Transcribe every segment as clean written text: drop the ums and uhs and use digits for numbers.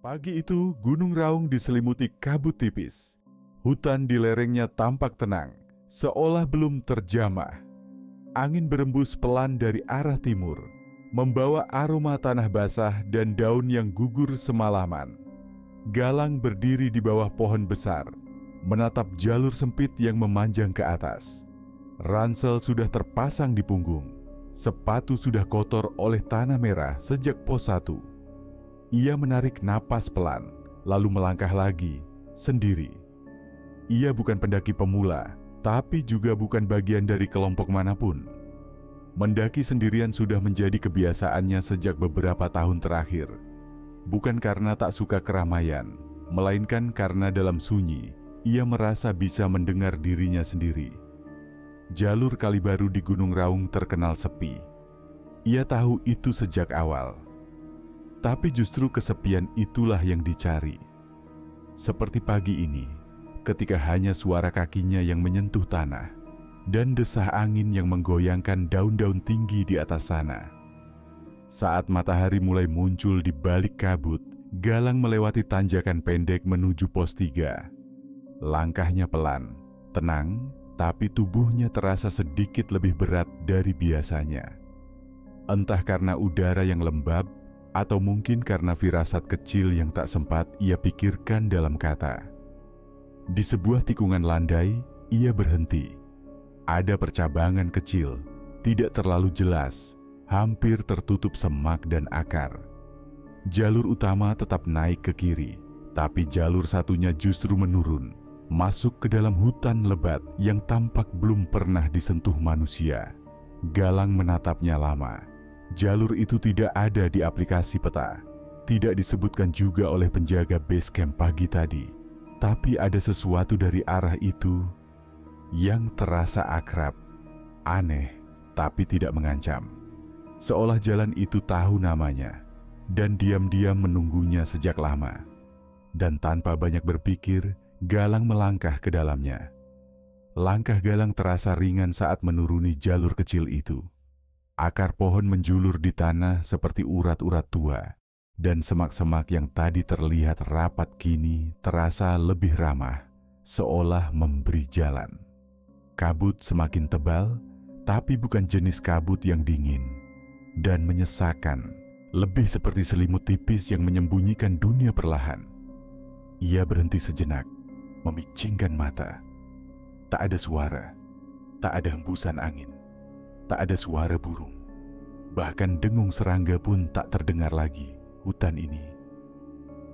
Pagi itu, Gunung Raung diselimuti kabut tipis. Hutan di lerengnya tampak tenang, seolah belum terjamah. Angin berembus pelan dari arah timur, membawa aroma tanah basah dan daun yang gugur semalaman. Galang berdiri di bawah pohon besar, menatap jalur sempit yang memanjang ke atas. Ransel sudah terpasang di punggung. Sepatu sudah kotor oleh tanah merah sejak pos 1. Ia menarik napas pelan, lalu melangkah lagi, sendiri. Ia bukan pendaki pemula, tapi juga bukan bagian dari kelompok manapun. Mendaki sendirian sudah menjadi kebiasaannya sejak beberapa tahun terakhir. Bukan karena tak suka keramaian, melainkan karena dalam sunyi, ia merasa bisa mendengar dirinya sendiri. Jalur kali baru di Gunung Raung terkenal sepi. Ia tahu itu sejak awal. Tapi justru kesepian itulah yang dicari. Seperti pagi ini, ketika hanya suara kakinya yang menyentuh tanah dan desah angin yang menggoyangkan daun-daun tinggi di atas sana. Saat matahari mulai muncul di balik kabut, Galang melewati tanjakan pendek menuju pos 3. Langkahnya pelan, tenang, tapi tubuhnya terasa sedikit lebih berat dari biasanya. Entah karena udara yang lembab, atau mungkin karena firasat kecil yang tak sempat ia pikirkan dalam kata. Di sebuah tikungan landai, ia berhenti. Ada percabangan kecil, tidak terlalu jelas, hampir tertutup semak dan akar. Jalur utama tetap naik ke kiri, tapi jalur satunya justru menurun, masuk ke dalam hutan lebat yang tampak belum pernah disentuh manusia. Galang menatapnya lama. Jalur itu tidak ada di aplikasi peta, tidak disebutkan juga oleh penjaga base camp pagi tadi. Tapi ada sesuatu dari arah itu yang terasa akrab, aneh, tapi tidak mengancam. Seolah jalan itu tahu namanya dan diam-diam menunggunya sejak lama. Dan tanpa banyak berpikir, Galang melangkah ke dalamnya. Langkah Galang terasa ringan saat menuruni jalur kecil itu. Akar pohon menjulur di tanah seperti urat-urat tua, dan semak-semak yang tadi terlihat rapat kini terasa lebih ramah, seolah memberi jalan. Kabut semakin tebal, tapi bukan jenis kabut yang dingin dan menyesakan, lebih seperti selimut tipis yang menyembunyikan dunia perlahan. Ia berhenti sejenak, memicingkan mata. Tak ada suara, tak ada hembusan angin. Tak ada suara burung, bahkan dengung serangga pun tak terdengar lagi. Hutan ini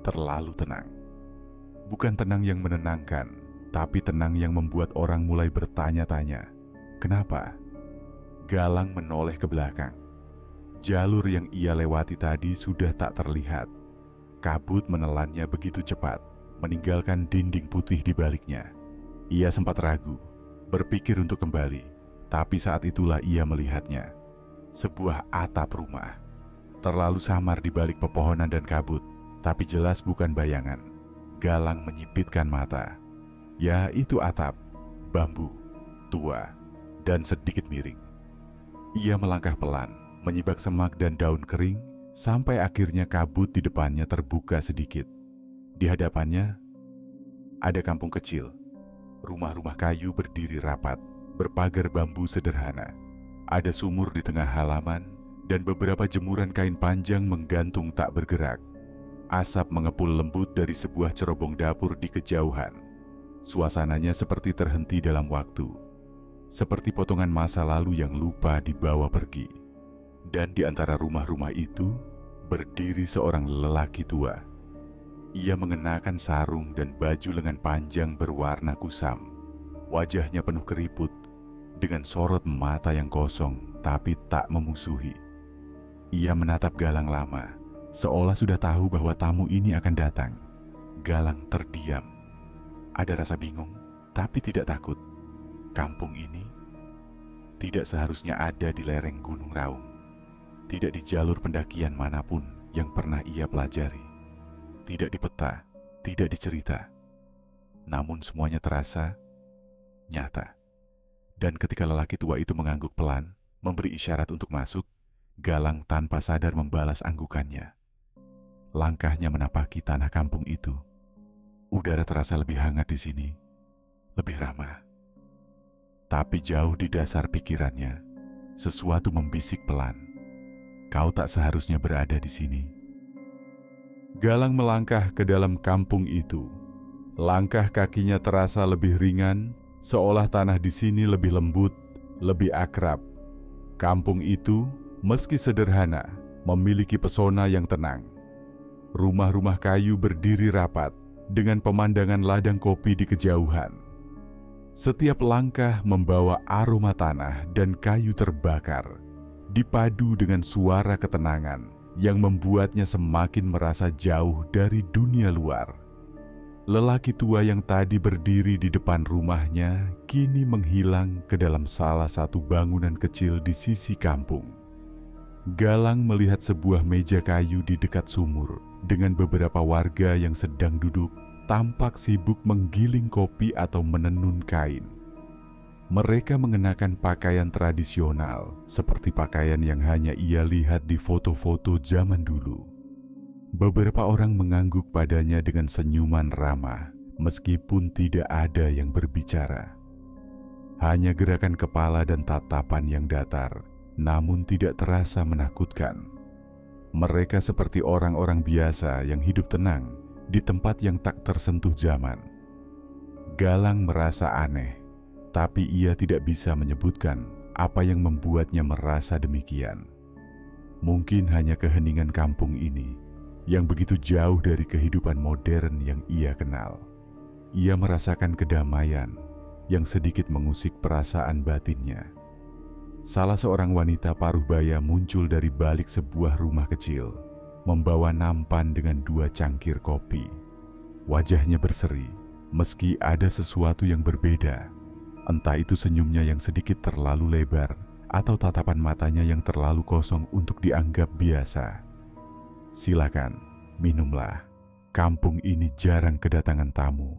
terlalu tenang. Bukan tenang yang menenangkan, tapi tenang yang membuat orang mulai bertanya-tanya. Kenapa? Galang menoleh ke belakang. Jalur yang ia lewati tadi sudah tak terlihat. Kabut menelannya begitu cepat, meninggalkan dinding putih di baliknya. Ia sempat ragu, berpikir untuk kembali. Tapi saat itulah ia melihatnya. Sebuah atap rumah. Terlalu samar di balik pepohonan dan kabut, tapi jelas bukan bayangan. Galang menyipitkan mata. Ya, itu atap, bambu, tua, dan sedikit miring. Ia melangkah pelan, menyibak semak dan daun kering, sampai akhirnya kabut di depannya terbuka sedikit. Di hadapannya, ada kampung kecil. Rumah-rumah kayu berdiri rapat, berpagar bambu sederhana. Ada sumur di tengah halaman dan beberapa jemuran kain panjang menggantung tak bergerak. Asap mengepul lembut dari sebuah cerobong dapur di kejauhan. Suasananya seperti terhenti dalam waktu, seperti potongan masa lalu yang lupa dibawa pergi. Dan di antara rumah-rumah itu berdiri seorang lelaki tua. Ia mengenakan sarung dan baju lengan panjang berwarna kusam. Wajahnya penuh keriput, dengan sorot mata yang kosong tapi tak memusuhi. Ia menatap Galang lama, seolah sudah tahu bahwa tamu ini akan datang. Galang terdiam. Ada rasa bingung, tapi tidak takut. Kampung ini tidak seharusnya ada di lereng Gunung Raung. Tidak di jalur pendakian manapun yang pernah ia pelajari. Tidak di peta, tidak di cerita. Namun semuanya terasa nyata. Dan ketika lelaki tua itu mengangguk pelan, memberi isyarat untuk masuk, Galang tanpa sadar membalas anggukannya. langkahnya menapaki tanah kampung itu. Udara terasa lebih hangat di sini, lebih ramah. Tapi jauh di dasar pikirannya, sesuatu membisik pelan. Kau tak seharusnya berada di sini. Galang melangkah ke dalam kampung itu. Langkah kakinya terasa lebih ringan, seolah tanah di sini lebih lembut, lebih akrab. Kampung itu, meski sederhana, memiliki pesona yang tenang. Rumah-rumah kayu berdiri rapat dengan pemandangan ladang kopi di kejauhan. Setiap langkah membawa aroma tanah dan kayu terbakar, dipadu dengan suara ketenangan yang membuatnya semakin merasa jauh dari dunia luar. Lelaki tua yang tadi berdiri di depan rumahnya kini menghilang ke dalam salah satu bangunan kecil di sisi kampung. Galang melihat sebuah meja kayu di dekat sumur dengan beberapa warga yang sedang duduk, tampak sibuk menggiling kopi atau menenun kain. Mereka mengenakan pakaian tradisional seperti pakaian yang hanya ia lihat di foto-foto zaman dulu. Beberapa orang mengangguk padanya dengan senyuman ramah, meskipun tidak ada yang berbicara. Hanya gerakan kepala dan tatapan yang datar, namun tidak terasa menakutkan. Mereka seperti orang-orang biasa yang hidup tenang di tempat yang tak tersentuh zaman. Galang merasa aneh, tapi ia tidak bisa menyebutkan apa yang membuatnya merasa demikian. Mungkin hanya keheningan kampung ini yang begitu jauh dari kehidupan modern yang ia kenal. Ia merasakan kedamaian yang sedikit mengusik perasaan batinnya. Salah seorang wanita paruh baya muncul dari balik sebuah rumah kecil, membawa nampan dengan 2 cangkir kopi. Wajahnya berseri, meski ada sesuatu yang berbeda. Entah itu senyumnya yang sedikit terlalu lebar, atau tatapan matanya yang terlalu kosong untuk dianggap biasa. "Silakan, minumlah. Kampung ini jarang kedatangan tamu,"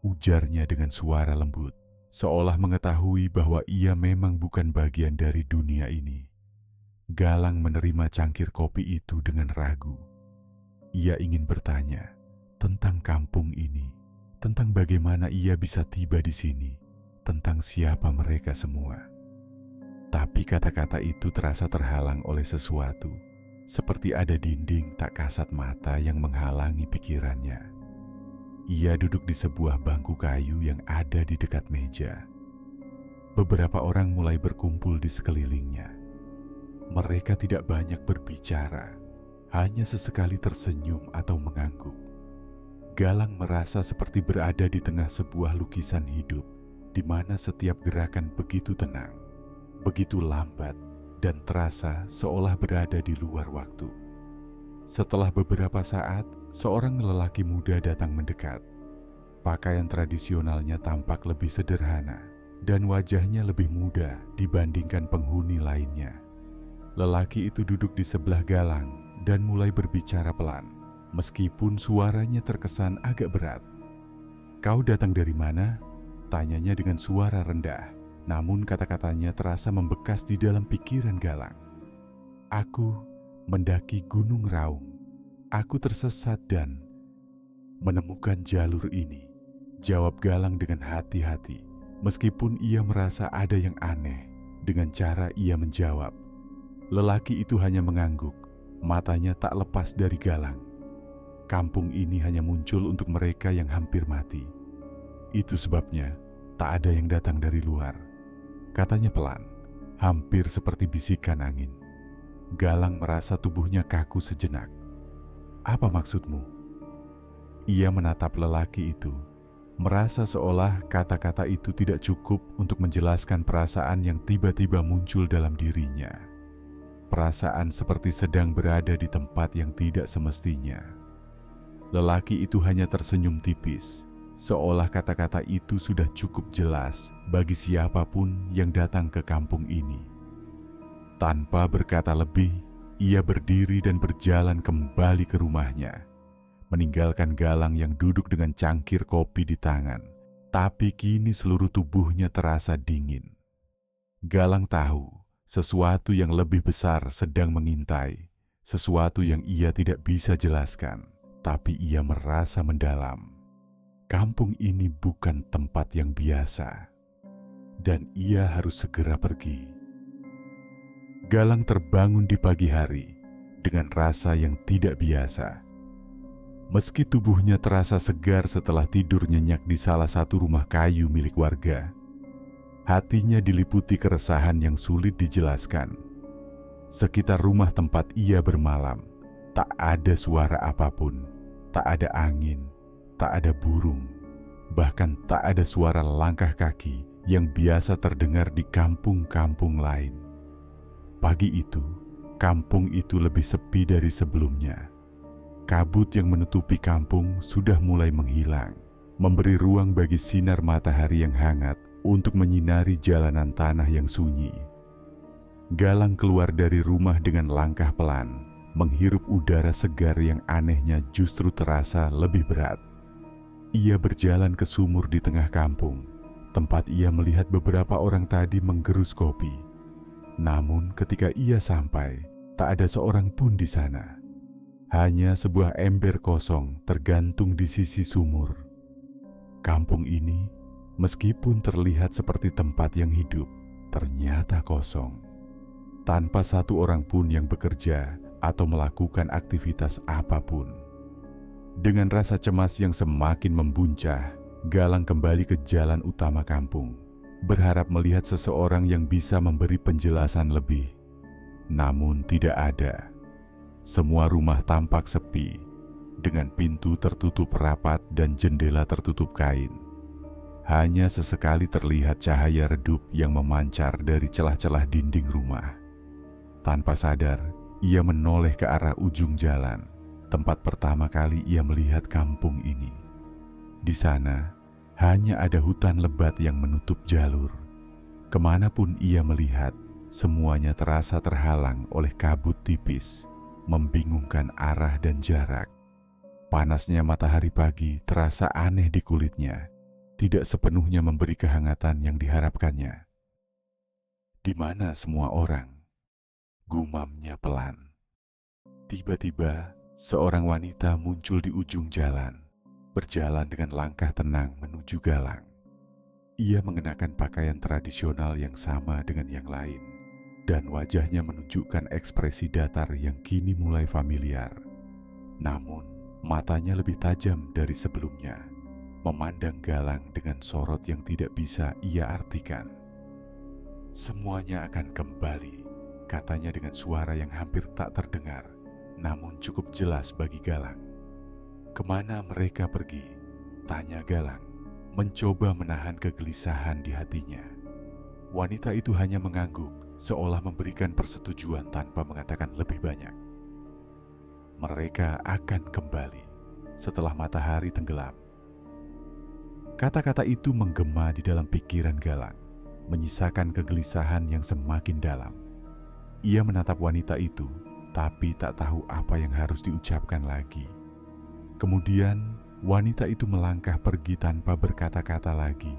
ujarnya dengan suara lembut, seolah mengetahui bahwa ia memang bukan bagian dari dunia ini. Galang menerima cangkir kopi itu dengan ragu. Ia ingin bertanya tentang kampung ini, tentang bagaimana ia bisa tiba di sini, tentang siapa mereka semua. Tapi kata-kata itu terasa terhalang oleh sesuatu, seperti ada dinding tak kasat mata yang menghalangi pikirannya. Ia duduk di sebuah bangku kayu yang ada di dekat meja. Beberapa orang mulai berkumpul di sekelilingnya. Mereka tidak banyak berbicara, hanya sesekali tersenyum atau mengangguk. Galang merasa seperti berada di tengah sebuah lukisan hidup, di mana setiap gerakan begitu tenang, begitu lambat, dan terasa seolah berada di luar waktu. Setelah beberapa saat, seorang lelaki muda datang mendekat. Pakaian tradisionalnya tampak lebih sederhana, dan wajahnya lebih muda dibandingkan penghuni lainnya. Lelaki itu duduk di sebelah Galang dan mulai berbicara pelan, meskipun suaranya terkesan agak berat. "Kau datang dari mana?" tanyanya dengan suara rendah, namun kata-katanya terasa membekas di dalam pikiran Galang. "Aku mendaki Gunung Raung. Aku tersesat dan menemukan jalur ini," jawab Galang dengan hati-hati, meskipun ia merasa ada yang aneh dengan cara ia menjawab. Lelaki itu hanya mengangguk, matanya tak lepas dari Galang. Kampung ini hanya muncul untuk mereka yang hampir mati. Itu sebabnya tak ada yang datang dari luar, katanya pelan, hampir seperti bisikan angin. Galang merasa tubuhnya kaku sejenak. "Apa maksudmu?" Ia menatap lelaki itu, merasa seolah kata-kata itu tidak cukup untuk menjelaskan perasaan yang tiba-tiba muncul dalam dirinya. Perasaan seperti sedang berada di tempat yang tidak semestinya. Lelaki itu hanya tersenyum tipis, seolah kata-kata itu sudah cukup jelas bagi siapapun yang datang ke kampung ini. Tanpa berkata lebih, ia berdiri dan berjalan kembali ke rumahnya, meninggalkan Galang yang duduk dengan cangkir kopi di tangan, tapi kini seluruh tubuhnya terasa dingin. Galang tahu sesuatu yang lebih besar sedang mengintai, sesuatu yang ia tidak bisa jelaskan, tapi ia merasa mendalam. Kampung ini bukan tempat yang biasa, dan ia harus segera pergi. Galang terbangun di pagi hari dengan rasa yang tidak biasa. Meski tubuhnya terasa segar setelah tidur nyenyak di salah satu rumah kayu milik warga, hatinya diliputi keresahan yang sulit dijelaskan. Sekitar rumah tempat ia bermalam, tak ada suara apapun, tak ada angin, tak ada burung, bahkan tak ada suara langkah kaki yang biasa terdengar di kampung-kampung lain. Pagi itu, kampung itu lebih sepi dari sebelumnya. Kabut yang menutupi kampung sudah mulai menghilang, memberi ruang bagi sinar matahari yang hangat untuk menyinari jalanan tanah yang sunyi. Galang keluar dari rumah dengan langkah pelan, menghirup udara segar yang anehnya justru terasa lebih berat. Ia berjalan ke sumur di tengah kampung, tempat ia melihat beberapa orang tadi menggerus kopi. Namun ketika ia sampai, tak ada seorang pun di sana. Hanya sebuah ember kosong tergantung di sisi sumur. Kampung ini, meskipun terlihat seperti tempat yang hidup, ternyata kosong. Tanpa satu orang pun yang bekerja atau melakukan aktivitas apapun. Dengan rasa cemas yang semakin membuncah, Galang kembali ke jalan utama kampung, berharap melihat seseorang yang bisa memberi penjelasan lebih. Namun tidak ada. Semua rumah tampak sepi, dengan pintu tertutup rapat dan jendela tertutup kain. Hanya sesekali terlihat cahaya redup yang memancar dari celah-celah dinding rumah. Tanpa sadar, ia menoleh ke arah ujung jalan, tempat pertama kali ia melihat kampung ini. Di sana, hanya ada hutan lebat yang menutup jalur. Kemanapun ia melihat, semuanya terasa terhalang oleh kabut tipis, membingungkan arah dan jarak. Panasnya matahari pagi terasa aneh di kulitnya, tidak sepenuhnya memberi kehangatan yang diharapkannya. Di mana semua orang? Gumamnya pelan. Tiba-tiba, seorang wanita muncul di ujung jalan, berjalan dengan langkah tenang menuju Galang. Ia mengenakan pakaian tradisional yang sama dengan yang lain, dan wajahnya menunjukkan ekspresi datar yang kini mulai familiar. Namun, matanya lebih tajam dari sebelumnya, memandang Galang dengan sorot yang tidak bisa ia artikan. "Semuanya akan kembali," katanya dengan suara yang hampir tak terdengar, namun cukup jelas bagi Galang. "Kemana mereka pergi?" tanya Galang, mencoba menahan kegelisahan di hatinya. Wanita itu hanya mengangguk, seolah memberikan persetujuan tanpa mengatakan lebih banyak. "Mereka akan kembali setelah matahari tenggelam." Kata-kata itu menggema di dalam pikiran Galang, menyisakan kegelisahan yang semakin dalam. Ia menatap wanita itu, tapi tak tahu apa yang harus diucapkan lagi. Kemudian, wanita itu melangkah pergi tanpa berkata-kata lagi,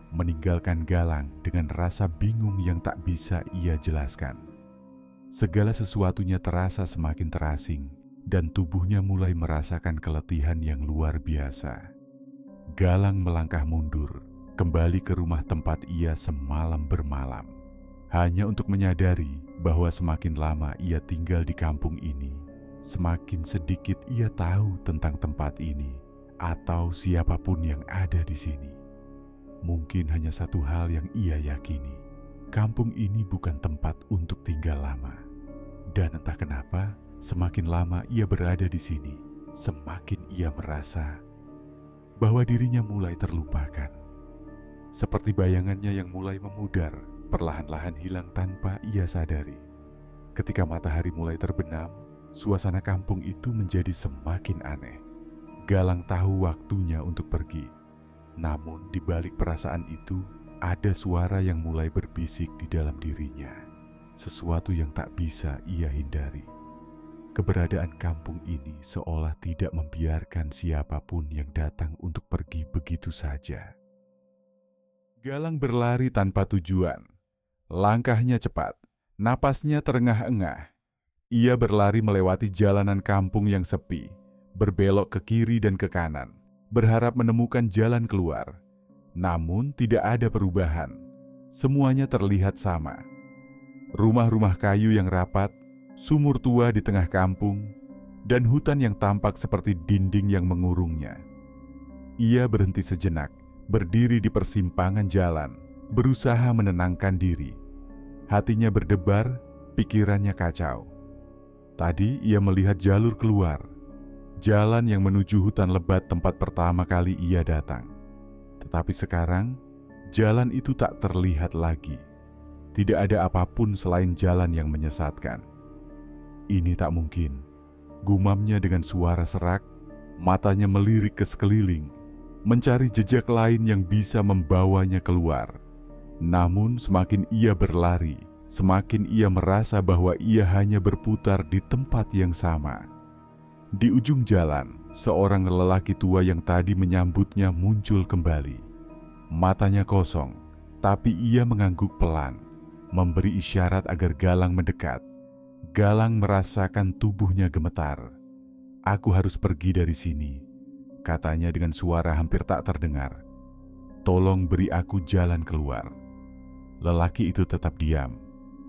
meninggalkan Galang dengan rasa bingung yang tak bisa ia jelaskan. Segala sesuatunya terasa semakin terasing, dan tubuhnya mulai merasakan keletihan yang luar biasa. Galang melangkah mundur, kembali ke rumah tempat ia semalam bermalam, hanya untuk menyadari bahwa semakin lama ia tinggal di kampung ini, semakin sedikit ia tahu tentang tempat ini atau siapapun yang ada di sini. Mungkin hanya satu hal yang ia yakini, kampung ini bukan tempat untuk tinggal lama. Dan entah kenapa, semakin lama ia berada di sini, semakin ia merasa bahwa dirinya mulai terlupakan. Seperti bayangannya yang mulai memudar, perlahan-lahan hilang tanpa ia sadari. Ketika matahari mulai terbenam, suasana kampung itu menjadi semakin aneh. Galang tahu waktunya untuk pergi. Namun di balik perasaan itu, ada suara yang mulai berbisik di dalam dirinya. Sesuatu yang tak bisa ia hindari. Keberadaan kampung ini seolah tidak membiarkan siapapun yang datang untuk pergi begitu saja. Galang berlari tanpa tujuan. Langkahnya cepat, napasnya terengah-engah. Ia berlari melewati jalanan kampung yang sepi, berbelok ke kiri dan ke kanan, berharap menemukan jalan keluar. Namun tidak ada perubahan. Semuanya terlihat sama. Rumah-rumah kayu yang rapat, sumur tua di tengah kampung, dan hutan yang tampak seperti dinding yang mengurungnya. Ia berhenti sejenak, berdiri di persimpangan jalan, berusaha menenangkan diri. Hatinya berdebar, pikirannya kacau. Tadi ia melihat jalur keluar, jalan yang menuju hutan lebat tempat pertama kali ia datang. Tetapi sekarang, jalan itu tak terlihat lagi. Tidak ada apapun selain jalan yang menyesatkan. Ini tak mungkin, gumamnya dengan suara serak, matanya melirik ke sekeliling, mencari jejak lain yang bisa membawanya keluar. Namun semakin ia berlari, semakin ia merasa bahwa ia hanya berputar di tempat yang sama. Di ujung jalan, seorang lelaki tua yang tadi menyambutnya muncul kembali. Matanya kosong, tapi ia mengangguk pelan, memberi isyarat agar Galang mendekat. Galang merasakan tubuhnya gemetar. "Aku harus pergi dari sini," katanya dengan suara hampir tak terdengar. "Tolong beri aku jalan keluar." Lelaki itu tetap diam,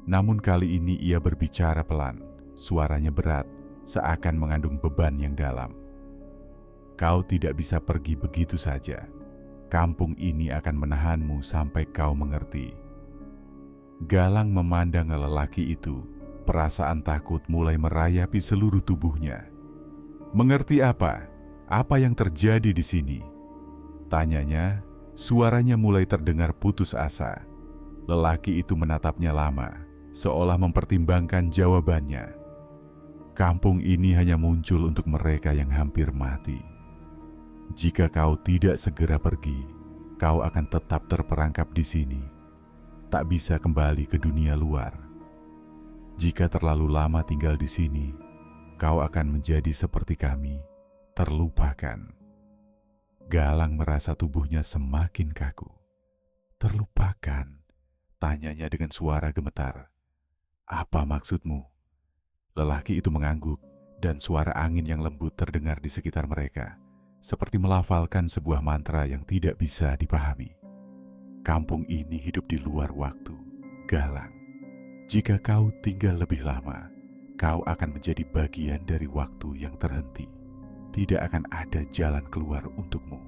namun kali ini ia berbicara pelan, suaranya berat, seakan mengandung beban yang dalam. "Kau tidak bisa pergi begitu saja. Kampung ini akan menahanmu sampai kau mengerti." Galang memandang lelaki itu, perasaan takut mulai merayapi seluruh tubuhnya. "Mengerti apa? Apa yang terjadi di sini?" tanyanya, suaranya mulai terdengar putus asa. Lelaki itu menatapnya lama, seolah mempertimbangkan jawabannya. "Kampung ini hanya muncul untuk mereka yang hampir mati. Jika kau tidak segera pergi, kau akan tetap terperangkap di sini. Tak bisa kembali ke dunia luar. Jika terlalu lama tinggal di sini, kau akan menjadi seperti kami, terlupakan." Galang merasa tubuhnya semakin kaku. "Terlupakan?" tanyanya dengan suara gemetar. "Apa maksudmu?" Lelaki itu mengangguk, dan suara angin yang lembut terdengar di sekitar mereka, seperti melafalkan sebuah mantra yang tidak bisa dipahami. "Kampung ini hidup di luar waktu, Galang. Jika kau tinggal lebih lama, kau akan menjadi bagian dari waktu yang terhenti. Tidak akan ada jalan keluar untukmu."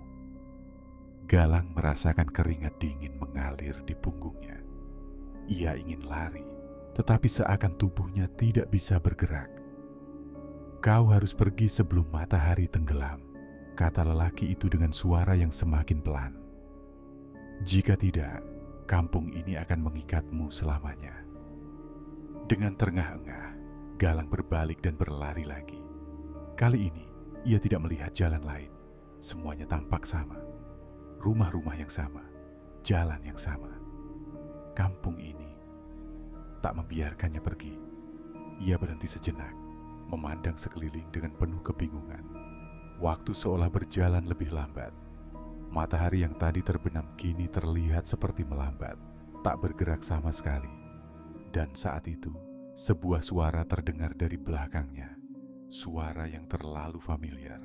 Galang merasakan keringat dingin mengalir di punggungnya. Ia ingin lari, tetapi seakan tubuhnya tidak bisa bergerak. "Kau harus pergi sebelum matahari tenggelam," kata lelaki itu dengan suara yang semakin pelan. "Jika tidak, kampung ini akan mengikatmu selamanya." Dengan terengah-engah, Galang berbalik dan berlari lagi. Kali ini, ia tidak melihat jalan lain. Semuanya tampak sama. Rumah-rumah yang sama, jalan yang sama. Kampung ini tak membiarkannya pergi. Ia berhenti sejenak, memandang sekeliling dengan penuh kebingungan. Waktu seolah berjalan lebih lambat. Matahari yang tadi terbenam kini terlihat seperti melambat, tak bergerak sama sekali. Dan saat itu, sebuah suara terdengar dari belakangnya. Suara yang terlalu familiar.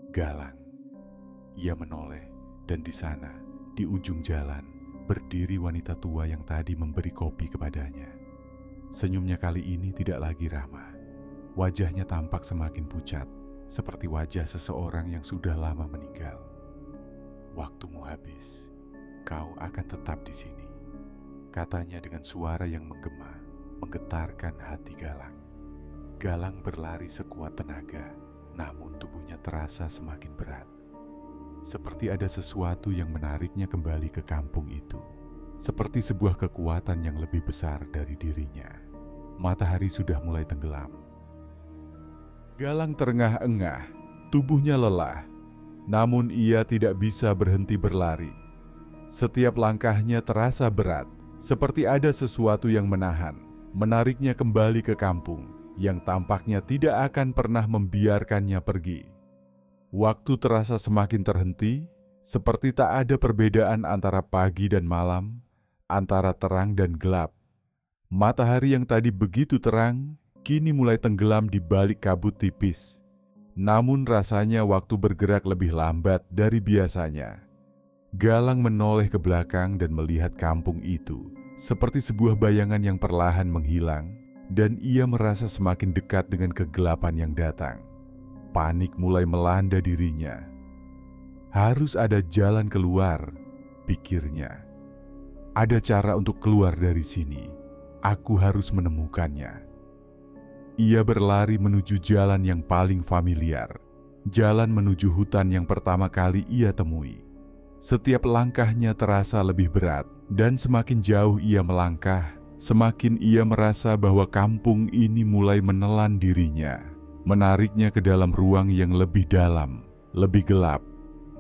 Galang. Ia menoleh, dan di sana, di ujung jalan, berdiri wanita tua yang tadi memberi kopi kepadanya. Senyumnya kali ini tidak lagi ramah. Wajahnya tampak semakin pucat, seperti wajah seseorang yang sudah lama meninggal. "Waktumu habis. Kau akan tetap di sini," katanya dengan suara yang menggema, menggetarkan hati Galang. Galang berlari sekuat tenaga, namun tubuhnya terasa semakin berat. Seperti ada sesuatu yang menariknya kembali ke kampung itu. Seperti sebuah kekuatan yang lebih besar dari dirinya. Matahari sudah mulai tenggelam. Galang terengah-engah, tubuhnya lelah. Namun ia tidak bisa berhenti berlari. Setiap langkahnya terasa berat, seperti ada sesuatu yang menahan, menariknya kembali ke kampung, yang tampaknya tidak akan pernah membiarkannya pergi. Waktu terasa semakin terhenti, seperti tak ada perbedaan antara pagi dan malam, antara terang dan gelap. Matahari yang tadi begitu terang, kini mulai tenggelam di balik kabut tipis. Namun rasanya waktu bergerak lebih lambat dari biasanya. Galang menoleh ke belakang dan melihat kampung itu seperti sebuah bayangan yang perlahan menghilang, dan ia merasa semakin dekat dengan kegelapan yang datang. Panik mulai melanda dirinya. Harus ada jalan keluar, pikirnya. Ada cara untuk keluar dari sini. Aku harus menemukannya. Ia berlari menuju jalan yang paling familiar, jalan menuju hutan yang pertama kali ia temui. Setiap langkahnya terasa lebih berat, dan semakin jauh ia melangkah, semakin ia merasa bahwa kampung ini mulai menelan dirinya, menariknya ke dalam ruang yang lebih dalam, lebih gelap.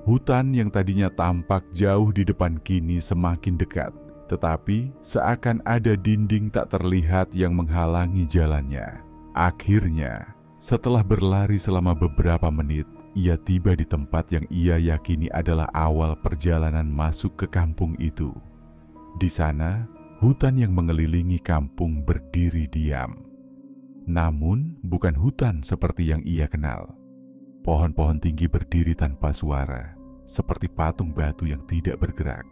Hutan yang tadinya tampak jauh di depan kini semakin dekat, tetapi seakan ada dinding tak terlihat yang menghalangi jalannya. Akhirnya, setelah berlari selama beberapa menit, ia tiba di tempat yang ia yakini adalah awal perjalanan masuk ke kampung itu. Di sana, hutan yang mengelilingi kampung berdiri diam. Namun, bukan hutan seperti yang ia kenal. Pohon-pohon tinggi berdiri tanpa suara, seperti patung batu yang tidak bergerak.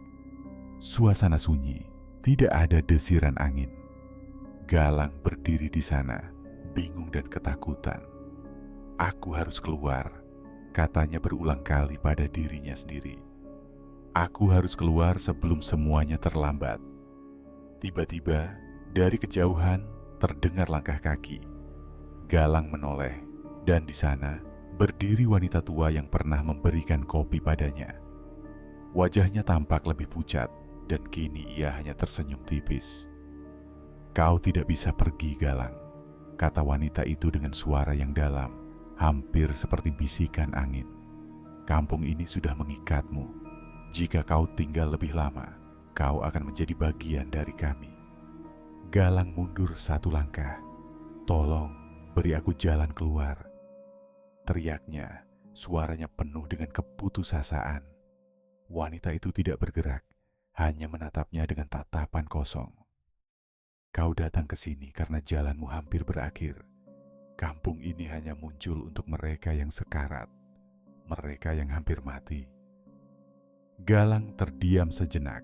Suasana sunyi, tidak ada desiran angin. Galang berdiri di sana, bingung dan ketakutan. Aku harus keluar, katanya berulang kali pada dirinya sendiri. Aku harus keluar sebelum semuanya terlambat. Tiba-tiba, dari kejauhan terdengar langkah kaki. Galang menoleh, dan di sana berdiri wanita tua yang pernah memberikan kopi padanya. Wajahnya tampak lebih pucat, dan kini ia hanya tersenyum tipis. Kau tidak bisa pergi, Galang, kata wanita itu dengan suara yang dalam, hampir seperti bisikan angin. Kampung ini sudah mengikatmu. Jika kau tinggal lebih lama, kau akan menjadi bagian dari kami. Galang mundur satu langkah. Tolong, beri aku jalan keluar, teriaknya. Suaranya penuh dengan keputusasaan. Wanita itu tidak bergerak, hanya menatapnya dengan tatapan kosong. Kau datang ke sini karena jalanmu hampir berakhir. Kampung ini hanya muncul untuk mereka yang sekarat, mereka yang hampir mati. Galang terdiam sejenak.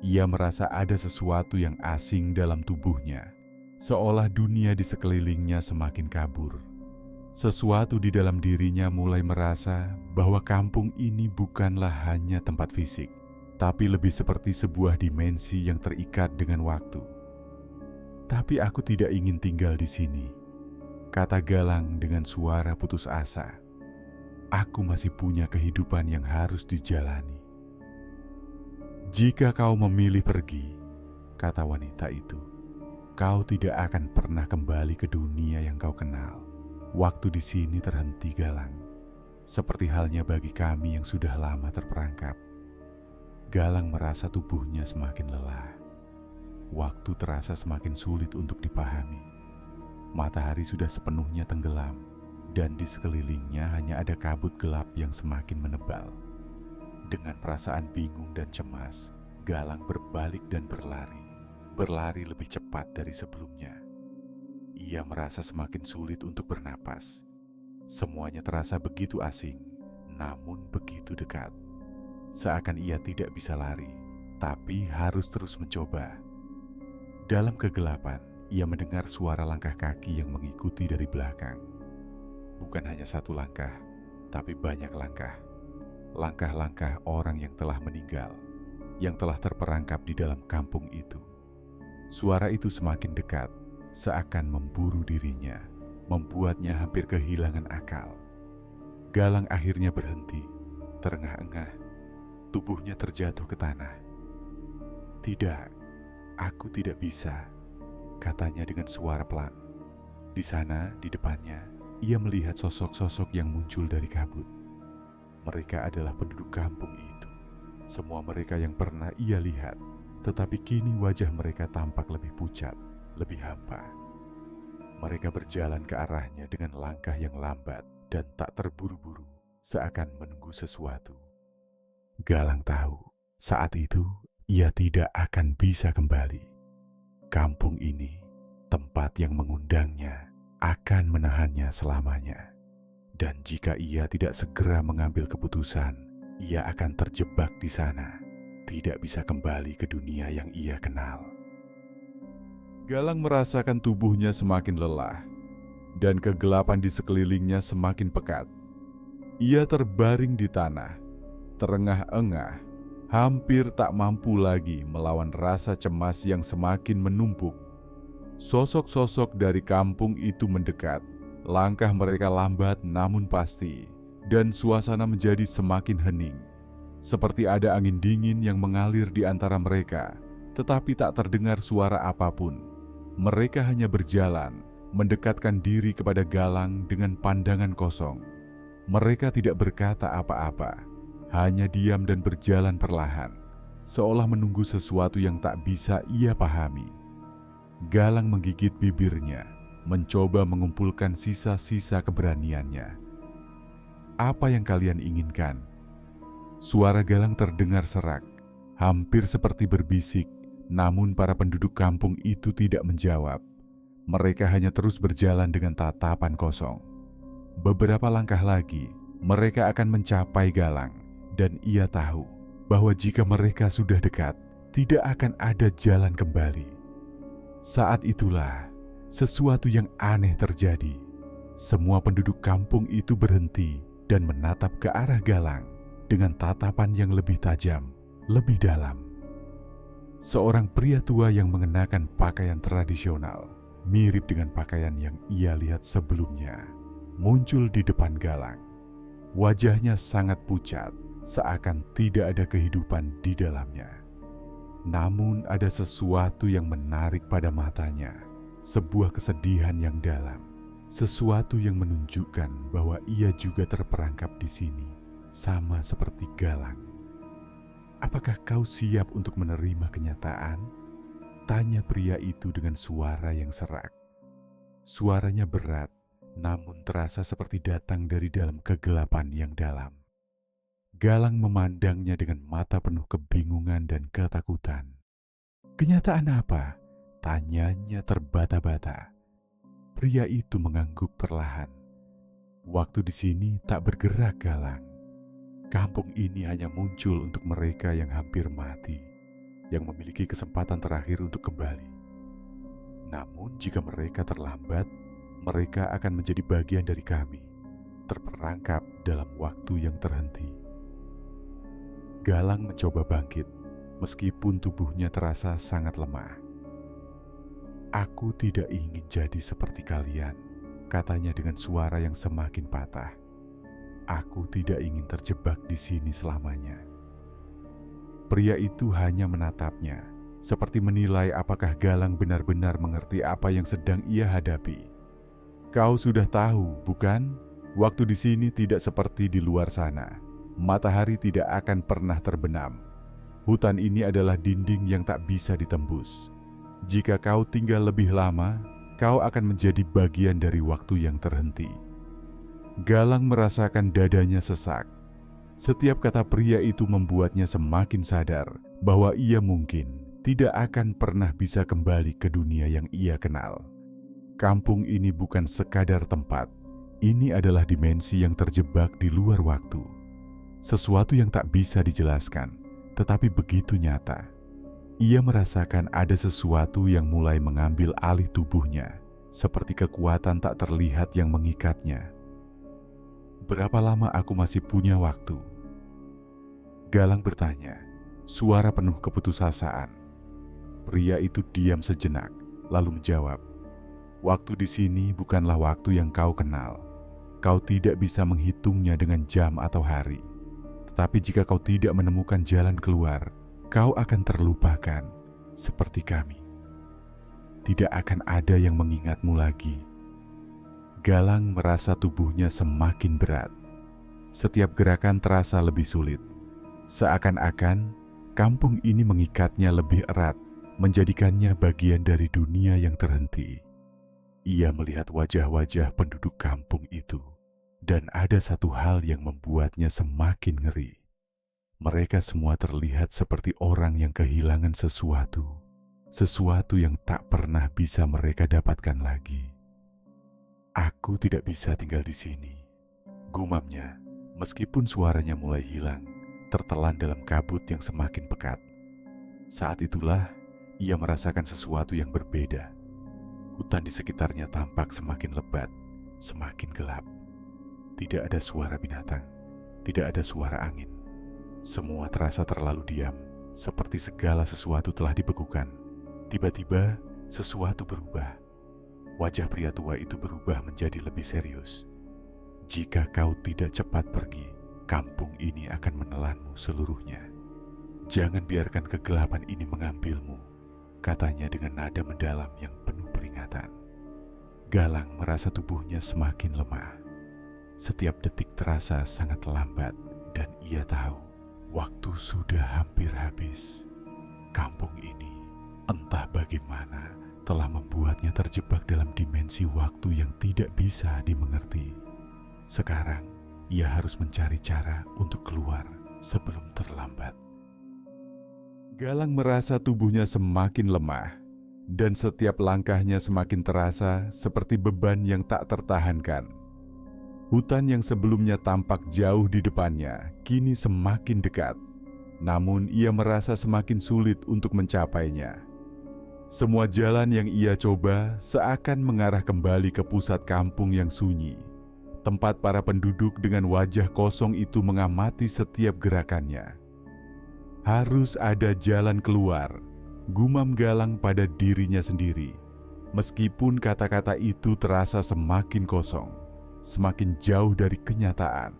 Ia merasa ada sesuatu yang asing dalam tubuhnya, seolah dunia di sekelilingnya semakin kabur. Sesuatu di dalam dirinya mulai merasa bahwa kampung ini bukanlah hanya tempat fisik, tapi lebih seperti sebuah dimensi yang terikat dengan waktu. Tapi aku tidak ingin tinggal di sini, kata Galang dengan suara putus asa. Aku masih punya kehidupan yang harus dijalani. Jika kau memilih pergi, kata wanita itu, kau tidak akan pernah kembali ke dunia yang kau kenal. Waktu di sini terhenti, Galang, seperti halnya bagi kami yang sudah lama terperangkap. Galang merasa tubuhnya semakin lelah. Waktu terasa semakin sulit untuk dipahami. Matahari sudah sepenuhnya tenggelam, dan di sekelilingnya hanya ada kabut gelap yang semakin menebal. Dengan perasaan bingung dan cemas, Galang berbalik dan berlari lebih cepat dari sebelumnya. Ia merasa semakin sulit untuk bernapas. Semuanya terasa begitu asing, namun begitu dekat. Seakan ia tidak bisa lari, tapi harus terus mencoba. Dalam kegelapan, ia mendengar suara langkah kaki yang mengikuti dari belakang. Bukan hanya satu langkah, tapi banyak langkah. Langkah-langkah orang yang telah meninggal, yang telah terperangkap di dalam kampung itu. Suara itu semakin dekat, seakan memburu dirinya, membuatnya hampir kehilangan akal. Galang akhirnya berhenti, terengah-engah, tubuhnya terjatuh ke tanah. Tidak, aku tidak bisa, katanya dengan suara pelan. Di sana, di depannya, ia melihat sosok-sosok yang muncul dari kabut. Mereka adalah penduduk kampung itu. Semua mereka yang pernah ia lihat, tetapi kini wajah mereka tampak lebih pucat, lebih hampa. Mereka berjalan ke arahnya dengan langkah yang lambat dan tak terburu-buru, seakan menunggu sesuatu. Galang tahu, saat itu ia tidak akan bisa kembali. Kampung ini, tempat yang mengundangnya, akan menahannya selamanya. Dan jika ia tidak segera mengambil keputusan, ia akan terjebak di sana, tidak bisa kembali ke dunia yang ia kenal. Galang merasakan tubuhnya semakin lelah, dan kegelapan di sekelilingnya semakin pekat. Ia terbaring di tanah, terengah-engah, hampir tak mampu lagi melawan rasa cemas yang semakin menumpuk. Sosok-sosok dari kampung itu mendekat. Langkah mereka lambat namun pasti, dan suasana menjadi semakin hening. Seperti ada angin dingin yang mengalir di antara mereka, tetapi tak terdengar suara apapun. Mereka hanya berjalan, mendekatkan diri kepada Galang dengan pandangan kosong. Mereka tidak berkata apa-apa, hanya diam dan berjalan perlahan, seolah menunggu sesuatu yang tak bisa ia pahami. Galang menggigit bibirnya, mencoba mengumpulkan sisa-sisa keberaniannya. "Apa yang kalian inginkan?" Suara Galang terdengar serak, hampir seperti berbisik, namun para penduduk kampung itu tidak menjawab. Mereka hanya terus berjalan dengan tatapan kosong. Beberapa langkah lagi, mereka akan mencapai Galang, dan ia tahu bahwa jika mereka sudah dekat, tidak akan ada jalan kembali. Saat itulah sesuatu yang aneh terjadi. Semua penduduk kampung itu berhenti dan menatap ke arah Galang dengan tatapan yang lebih tajam, lebih dalam. Seorang pria tua yang mengenakan pakaian tradisional, mirip dengan pakaian yang ia lihat sebelumnya, muncul di depan Galang. Wajahnya sangat pucat, seakan tidak ada kehidupan di dalamnya. Namun ada sesuatu yang menarik pada matanya. Sebuah kesedihan yang dalam, sesuatu yang menunjukkan bahwa ia juga terperangkap di sini, sama seperti Galang. "Apakah kau siap untuk menerima kenyataan?" tanya pria itu dengan suara yang serak. Suaranya berat, namun terasa seperti datang dari dalam kegelapan yang dalam. Galang memandangnya dengan mata penuh kebingungan dan ketakutan. "Kenyataan apa?" tanyanya terbata-bata. Pria itu mengangguk perlahan. "Waktu di sini tak bergerak, Galang. Kampung ini hanya muncul untuk mereka yang hampir mati, yang memiliki kesempatan terakhir untuk kembali. Namun jika mereka terlambat, mereka akan menjadi bagian dari kami, terperangkap dalam waktu yang terhenti." Galang mencoba bangkit, meskipun tubuhnya terasa sangat lemah. "Aku tidak ingin jadi seperti kalian," katanya dengan suara yang semakin patah. "Aku tidak ingin terjebak di sini selamanya." Pria itu hanya menatapnya, seperti menilai apakah Galang benar-benar mengerti apa yang sedang ia hadapi. "Kau sudah tahu, bukan? Waktu di sini tidak seperti di luar sana. Matahari tidak akan pernah terbenam. Hutan ini adalah dinding yang tak bisa ditembus. Jika kau tinggal lebih lama, kau akan menjadi bagian dari waktu yang terhenti." Galang merasakan dadanya sesak. Setiap kata pria itu membuatnya semakin sadar bahwa ia mungkin tidak akan pernah bisa kembali ke dunia yang ia kenal. Kampung ini bukan sekadar tempat, ini adalah dimensi yang terjebak di luar waktu. Sesuatu yang tak bisa dijelaskan, tetapi begitu nyata. Ia merasakan ada sesuatu yang mulai mengambil alih tubuhnya, seperti kekuatan tak terlihat yang mengikatnya. "Berapa lama aku masih punya waktu?" Galang bertanya, suara penuh keputusasaan. Pria itu diam sejenak, lalu menjawab, "Waktu di sini bukanlah waktu yang kau kenal. Kau tidak bisa menghitungnya dengan jam atau hari. Tetapi jika kau tidak menemukan jalan keluar, kau akan terlupakan, seperti kami. Tidak akan ada yang mengingatmu lagi." Galang merasa tubuhnya semakin berat. Setiap gerakan terasa lebih sulit. Seakan-akan kampung ini mengikatnya lebih erat, menjadikannya bagian dari dunia yang terhenti. Ia melihat wajah-wajah penduduk kampung itu, dan ada satu hal yang membuatnya semakin ngeri. Mereka semua terlihat seperti orang yang kehilangan sesuatu yang tak pernah bisa mereka dapatkan lagi. Aku tidak bisa tinggal di sini, gumamnya, meskipun suaranya mulai hilang, tertelan dalam kabut yang semakin pekat. Saat itulah ia merasakan sesuatu yang berbeda. Hutan di sekitarnya tampak semakin lebat, semakin gelap. Tidak ada suara binatang, tidak ada suara angin. Semua terasa terlalu diam, seperti segala sesuatu telah dibekukan. Tiba-tiba, sesuatu berubah. Wajah pria tua itu berubah menjadi lebih serius. Jika kau tidak cepat pergi, kampung ini akan menelanmu seluruhnya. Jangan biarkan kegelapan ini mengambilmu, katanya dengan nada mendalam yang penuh peringatan. Galang merasa tubuhnya semakin lemah. Setiap detik terasa sangat lambat dan ia tahu waktu sudah hampir habis. Kampung ini entah bagaimana telah membuatnya terjebak dalam dimensi waktu yang tidak bisa dimengerti. Sekarang, ia harus mencari cara untuk keluar sebelum terlambat. Galang merasa tubuhnya semakin lemah, dan setiap langkahnya semakin terasa seperti beban yang tak tertahankan. Hutan yang sebelumnya tampak jauh di depannya, kini semakin dekat. Namun ia merasa semakin sulit untuk mencapainya. Semua jalan yang ia coba seakan mengarah kembali ke pusat kampung yang sunyi. Tempat para penduduk dengan wajah kosong itu mengamati setiap gerakannya. Harus ada jalan keluar, gumam Galang pada dirinya sendiri. Meskipun kata-kata itu terasa semakin kosong, semakin jauh dari kenyataan.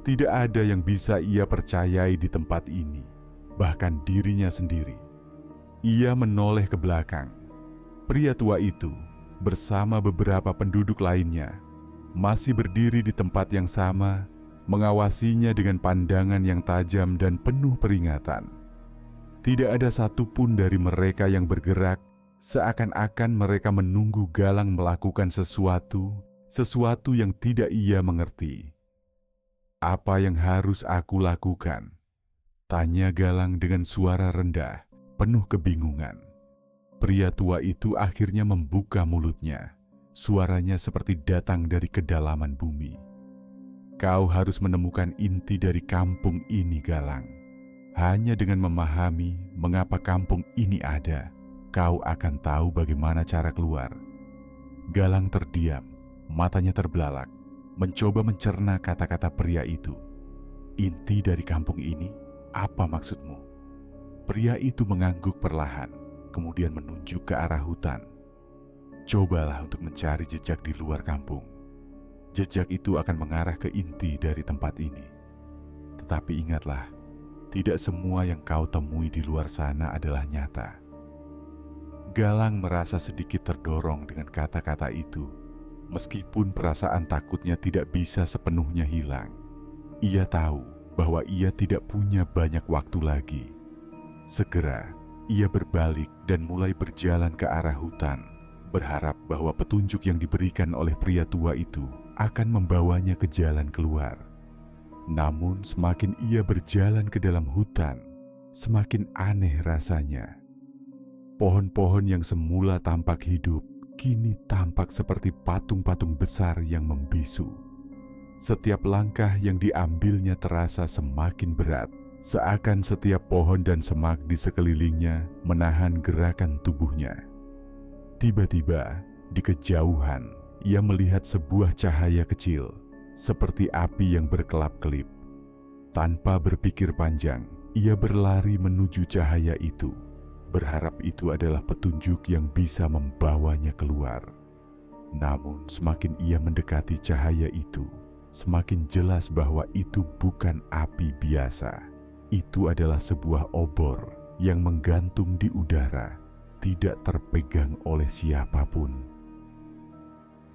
Tidak ada yang bisa ia percayai di tempat ini, bahkan dirinya sendiri. Ia menoleh ke belakang. Pria tua itu bersama beberapa penduduk lainnya masih berdiri di tempat yang sama, mengawasinya dengan pandangan yang tajam dan penuh peringatan. Tidak ada satupun dari mereka yang bergerak, seakan-akan mereka menunggu Galang melakukan sesuatu yang tidak ia mengerti. "Apa yang harus aku lakukan?" tanya Galang dengan suara rendah, penuh kebingungan. Pria tua itu akhirnya membuka mulutnya. Suaranya seperti datang dari kedalaman bumi. "Kau harus menemukan inti dari kampung ini, Galang. Hanya dengan memahami mengapa kampung ini ada, kau akan tahu bagaimana cara keluar." Galang terdiam, matanya terbelalak, mencoba mencerna kata-kata pria itu. "Inti dari kampung ini, apa maksudmu?" Pria itu mengangguk perlahan, kemudian menunjuk ke arah hutan. "Cobalah untuk mencari jejak di luar kampung. Jejak itu akan mengarah ke inti dari tempat ini. Tetapi ingatlah, tidak semua yang kau temui di luar sana adalah nyata." Galang merasa sedikit terdorong dengan kata-kata itu, meskipun perasaan takutnya tidak bisa sepenuhnya hilang. Ia tahu bahwa ia tidak punya banyak waktu lagi. Segera, ia berbalik dan mulai berjalan ke arah hutan, berharap bahwa petunjuk yang diberikan oleh pria tua itu akan membawanya ke jalan keluar. Namun semakin ia berjalan ke dalam hutan, semakin aneh rasanya. Pohon-pohon yang semula tampak hidup, kini tampak seperti patung-patung besar yang membisu. Setiap langkah yang diambilnya terasa semakin berat. Seakan setiap pohon dan semak di sekelilingnya menahan gerakan tubuhnya. Tiba-tiba, di kejauhan, ia melihat sebuah cahaya kecil, seperti api yang berkelap-kelip. Tanpa berpikir panjang, ia berlari menuju cahaya itu, berharap itu adalah petunjuk yang bisa membawanya keluar. Namun, semakin ia mendekati cahaya itu, semakin jelas bahwa itu bukan api biasa. Itu adalah sebuah obor yang menggantung di udara, tidak terpegang oleh siapapun.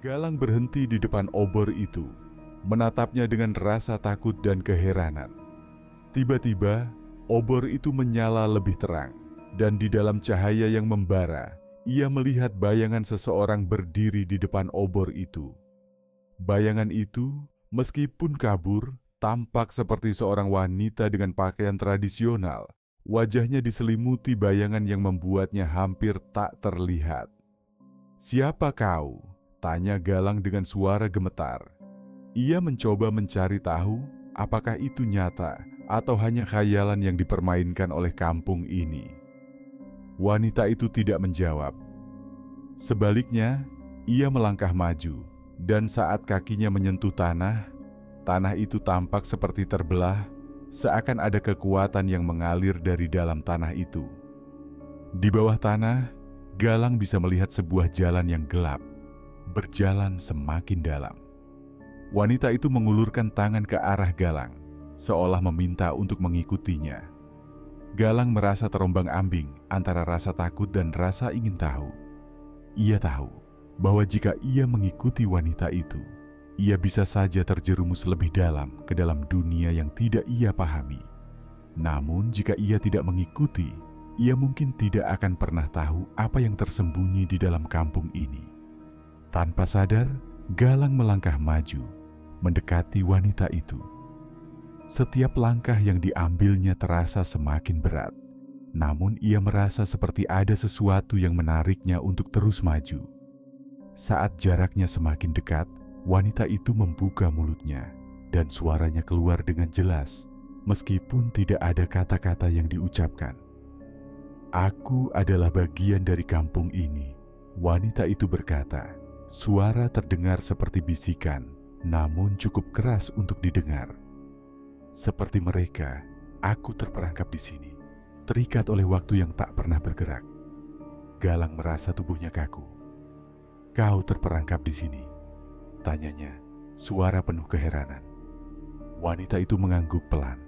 Galang berhenti di depan obor itu, menatapnya dengan rasa takut dan keheranan. Tiba-tiba, obor itu menyala lebih terang, dan di dalam cahaya yang membara, ia melihat bayangan seseorang berdiri di depan obor itu. Bayangan itu, meskipun kabur, tampak seperti seorang wanita dengan pakaian tradisional. Wajahnya diselimuti bayangan yang membuatnya hampir tak terlihat. "Siapa kau?" Tanya Galang dengan suara gemetar. Ia mencoba mencari tahu apakah itu nyata atau hanya khayalan yang dipermainkan oleh kampung ini. Wanita itu tidak menjawab. Sebaliknya, ia melangkah maju, dan saat kakinya menyentuh tanah, tanah itu tampak seperti terbelah, seakan ada kekuatan yang mengalir dari dalam tanah itu. Di bawah tanah, Galang bisa melihat sebuah jalan yang gelap, berjalan semakin dalam. Wanita itu mengulurkan tangan ke arah Galang, seolah meminta untuk mengikutinya. Galang merasa terombang-ambing antara rasa takut dan rasa ingin tahu. Ia tahu bahwa jika ia mengikuti wanita itu, ia bisa saja terjerumus lebih dalam ke dalam dunia yang tidak ia pahami. Namun jika ia tidak mengikuti, ia mungkin tidak akan pernah tahu apa yang tersembunyi di dalam kampung ini. Tanpa sadar, Galang melangkah maju, mendekati wanita itu. Setiap langkah yang diambilnya terasa semakin berat, namun ia merasa seperti ada sesuatu yang menariknya untuk terus maju. Saat jaraknya semakin dekat, wanita itu membuka mulutnya, dan suaranya keluar dengan jelas, meskipun tidak ada kata-kata yang diucapkan. "Aku adalah bagian dari kampung ini," wanita itu berkata. Suara terdengar seperti bisikan, namun cukup keras untuk didengar. "Seperti mereka, aku terperangkap di sini, terikat oleh waktu yang tak pernah bergerak." Galang merasa tubuhnya kaku. "Kau terperangkap di sini?" tanyanya, suara penuh keheranan. Wanita itu mengangguk pelan.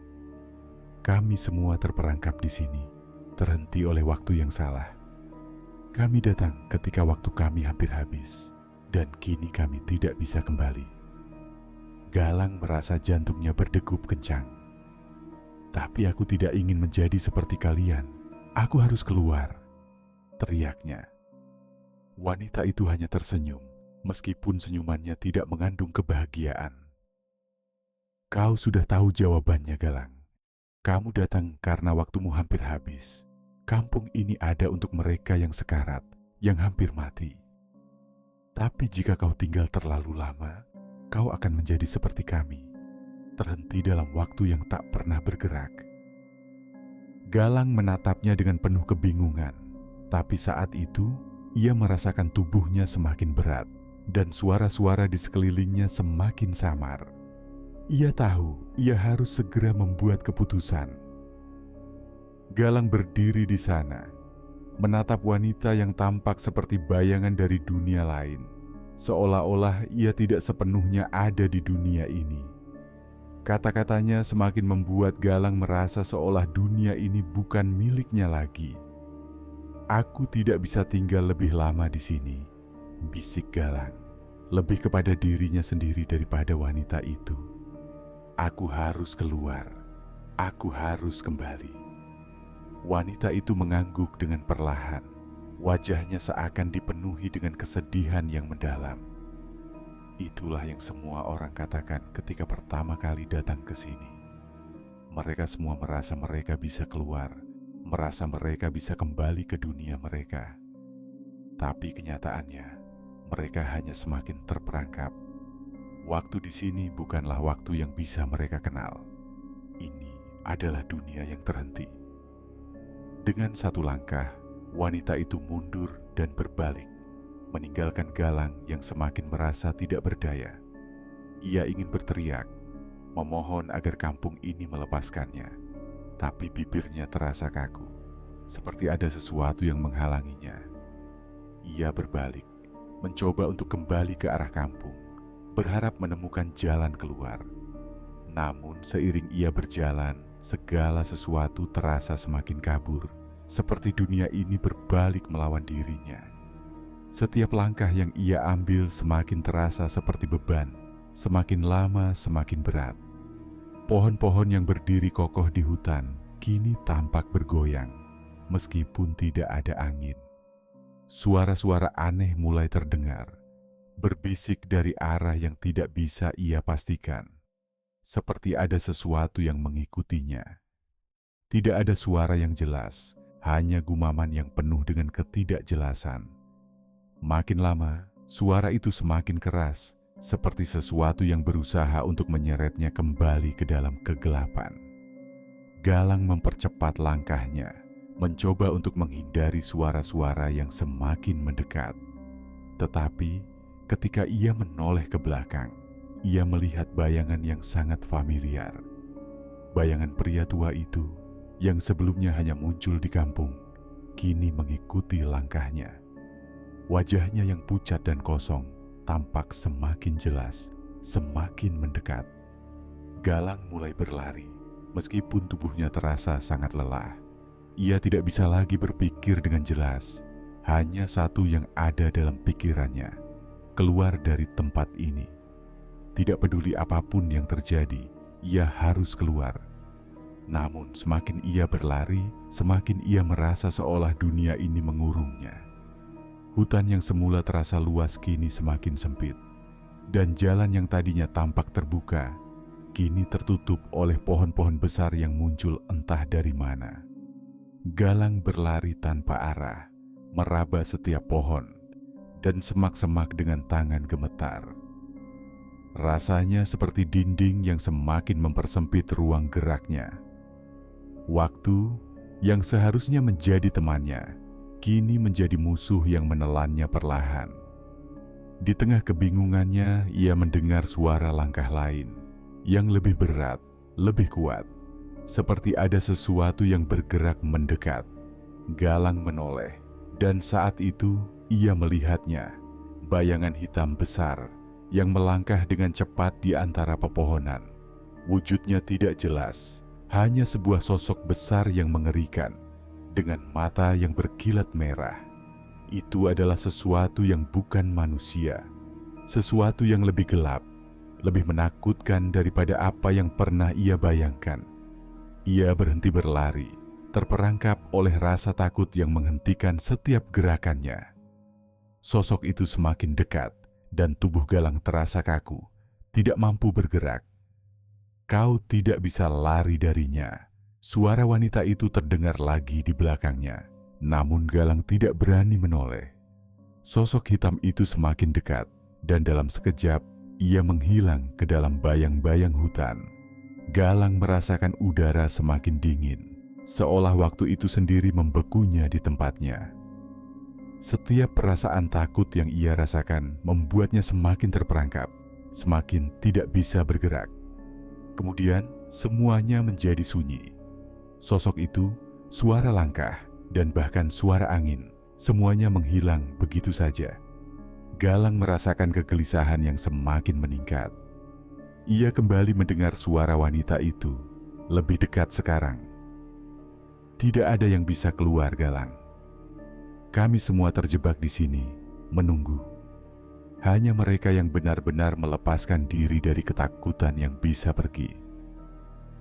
"Kami semua terperangkap di sini, terhenti oleh waktu yang salah. Kami datang ketika waktu kami hampir habis, dan kini kami tidak bisa kembali." Galang merasa jantungnya berdegup kencang. "Tapi aku tidak ingin menjadi seperti kalian. Aku harus keluar," teriaknya. Wanita itu hanya tersenyum, meskipun senyumannya tidak mengandung kebahagiaan. "Kau sudah tahu jawabannya, Galang. Kamu datang karena waktumu hampir habis. Kampung ini ada untuk mereka yang sekarat, yang hampir mati. Tapi jika kau tinggal terlalu lama, kau akan menjadi seperti kami, terhenti dalam waktu yang tak pernah bergerak." Galang menatapnya dengan penuh kebingungan, tapi saat itu ia merasakan tubuhnya semakin berat dan suara-suara di sekelilingnya semakin samar. Ia tahu ia harus segera membuat keputusan. Galang berdiri di sana, menatap wanita yang tampak seperti bayangan dari dunia lain, seolah-olah ia tidak sepenuhnya ada di dunia ini. Kata-katanya semakin membuat Galang merasa seolah dunia ini bukan miliknya lagi. "Aku tidak bisa tinggal lebih lama di sini," bisik Galang, lebih kepada dirinya sendiri daripada wanita itu. "Aku harus keluar, aku harus kembali." Wanita itu mengangguk dengan perlahan. Wajahnya seakan dipenuhi dengan kesedihan yang mendalam. Itulah yang semua orang katakan ketika pertama kali datang ke sini. Mereka semua merasa mereka bisa keluar, merasa mereka bisa kembali ke dunia mereka. Tapi kenyataannya, mereka hanya semakin terperangkap. Waktu di sini bukanlah waktu yang bisa mereka kenal. Ini adalah dunia yang terhenti. Dengan satu langkah, wanita itu mundur dan berbalik, meninggalkan Galang yang semakin merasa tidak berdaya. Ia ingin berteriak, memohon agar kampung ini melepaskannya, tapi bibirnya terasa kaku, seperti ada sesuatu yang menghalanginya. Ia berbalik, mencoba untuk kembali ke arah kampung, berharap menemukan jalan keluar. Namun seiring ia berjalan, segala sesuatu terasa semakin kabur, seperti dunia ini berbalik melawan dirinya. Setiap langkah yang ia ambil semakin terasa seperti beban, semakin lama semakin berat. Pohon-pohon yang berdiri kokoh di hutan kini tampak bergoyang, meskipun tidak ada angin. Suara-suara aneh mulai terdengar, berbisik dari arah yang tidak bisa ia pastikan, seperti ada sesuatu yang mengikutinya. Tidak ada suara yang jelas, hanya gumaman yang penuh dengan ketidakjelasan. Makin lama, Suara itu semakin keras, seperti sesuatu yang berusaha untuk menyeretnya kembali ke dalam kegelapan. Galang mempercepat langkahnya, mencoba untuk menghindari suara-suara yang semakin mendekat. Tetapi ketika ia menoleh ke belakang, ia melihat bayangan yang sangat familiar. Bayangan pria tua itu yang sebelumnya hanya muncul di kampung, kini mengikuti langkahnya. Wajahnya yang pucat dan kosong tampak semakin jelas, semakin mendekat. Galang mulai berlari, meskipun tubuhnya terasa sangat lelah. Ia tidak bisa lagi berpikir dengan jelas. Hanya satu yang ada dalam pikirannya, keluar dari tempat ini. Tidak peduli apapun yang terjadi, ia harus keluar. Namun semakin ia berlari, semakin ia merasa seolah dunia ini mengurungnya. Hutan yang semula terasa luas kini semakin sempit, dan jalan yang tadinya tampak terbuka, kini tertutup oleh pohon-pohon besar yang muncul entah dari mana. Galang berlari tanpa arah, meraba setiap pohon, dan semak-semak dengan tangan gemetar. Rasanya seperti dinding yang semakin mempersempit ruang geraknya. Waktu yang seharusnya menjadi temannya, kini menjadi musuh yang menelannya perlahan. Di tengah kebingungannya, ia mendengar suara langkah lain yang lebih berat, lebih kuat, seperti ada sesuatu yang bergerak mendekat. Galang menoleh, dan saat itu ia melihatnya, bayangan hitam besar yang melangkah dengan cepat di antara pepohonan. Wujudnya tidak jelas, hanya sebuah sosok besar yang mengerikan, dengan mata yang berkilat merah. Itu adalah sesuatu yang bukan manusia, sesuatu yang lebih gelap, lebih menakutkan daripada apa yang pernah ia bayangkan. Ia berhenti berlari, terperangkap oleh rasa takut yang menghentikan setiap gerakannya. Sosok itu semakin dekat, dan tubuh Galang terasa kaku, tidak mampu bergerak. Kau tidak bisa lari darinya. Suara wanita itu terdengar lagi di belakangnya, namun Galang tidak berani menoleh. Sosok hitam itu semakin dekat, dan dalam sekejap ia menghilang ke dalam bayang-bayang hutan. Galang merasakan udara semakin dingin, seolah waktu itu sendiri membekunya di tempatnya. Setiap perasaan takut yang ia rasakan membuatnya semakin terperangkap, semakin tidak bisa bergerak. Kemudian semuanya menjadi sunyi. Sosok itu, suara langkah, dan bahkan suara angin, semuanya menghilang begitu saja. Galang merasakan kegelisahan yang semakin meningkat. Ia kembali mendengar suara wanita itu, lebih dekat sekarang. Tidak ada yang bisa keluar, Galang. Kami semua terjebak di sini, menunggu. Hanya mereka yang benar-benar melepaskan diri dari ketakutan yang bisa pergi.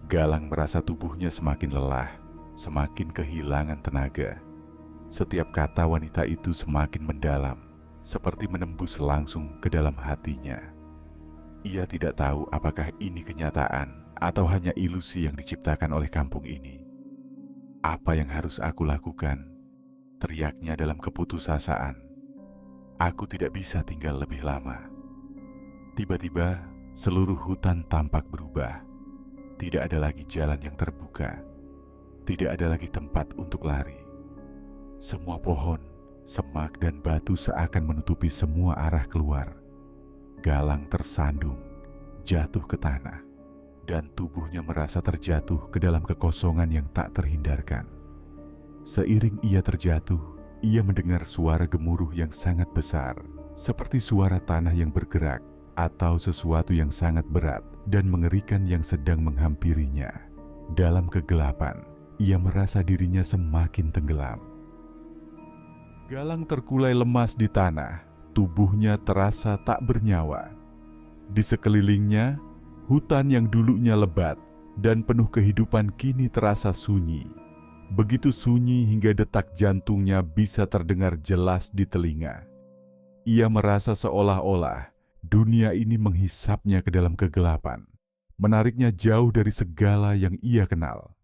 Galang merasa tubuhnya semakin lelah, semakin kehilangan tenaga. Setiap kata wanita itu semakin mendalam, seperti menembus langsung ke dalam hatinya. Ia tidak tahu apakah ini kenyataan atau hanya ilusi yang diciptakan oleh kampung ini. Apa yang harus aku lakukan? Teriaknya dalam keputusasaan. Aku tidak bisa tinggal lebih lama. Tiba-tiba, seluruh hutan tampak berubah. Tidak ada lagi jalan yang terbuka. Tidak ada lagi tempat untuk lari. Semua pohon, semak, dan batu seakan menutupi semua arah keluar. Galang tersandung, jatuh ke tanah, dan tubuhnya merasa terjatuh ke dalam kekosongan yang tak terhindarkan. Seiring ia terjatuh, ia mendengar suara gemuruh yang sangat besar, seperti suara tanah yang bergerak atau sesuatu yang sangat berat dan mengerikan yang sedang menghampirinya. Dalam kegelapan, ia merasa dirinya semakin tenggelam. Galang terkulai lemas di tanah, tubuhnya terasa tak bernyawa. Di sekelilingnya, hutan yang dulunya lebat dan penuh kehidupan kini terasa sunyi. Begitu sunyi hingga detak jantungnya bisa terdengar jelas di telinga. Ia merasa seolah-olah dunia ini menghisapnya ke dalam kegelapan, menariknya jauh dari segala yang ia kenal.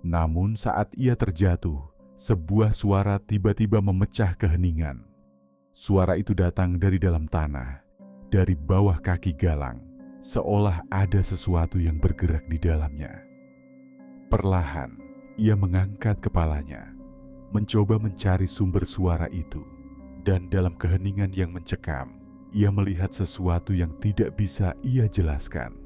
Namun saat ia terjatuh, sebuah suara tiba-tiba memecah keheningan. Suara itu datang dari dalam tanah, dari bawah kaki Galang, seolah ada sesuatu yang bergerak di dalamnya. Perlahan, ia mengangkat kepalanya, mencoba mencari sumber suara itu, dan dalam keheningan yang mencekam, ia melihat sesuatu yang tidak bisa ia jelaskan.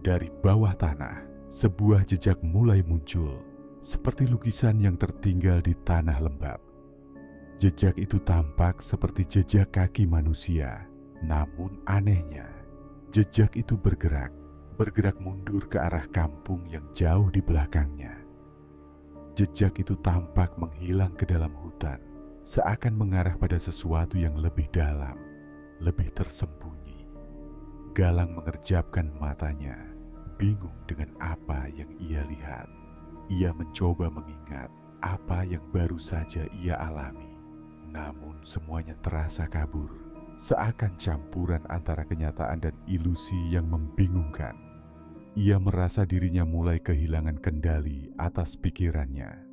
Dari bawah tanah, sebuah jejak mulai muncul, seperti lukisan yang tertinggal di tanah lembab. Jejak itu tampak seperti jejak kaki manusia, namun anehnya, jejak itu bergerak mundur ke arah kampung yang jauh di belakangnya. Jejak itu tampak menghilang ke dalam hutan, seakan mengarah pada sesuatu yang lebih dalam, lebih tersembunyi. Galang mengerjapkan matanya, bingung dengan apa yang ia lihat. Ia mencoba mengingat apa yang baru saja ia alami. Namun semuanya terasa kabur, seakan campuran antara kenyataan dan ilusi yang membingungkan. Ia merasa dirinya mulai kehilangan kendali atas pikirannya.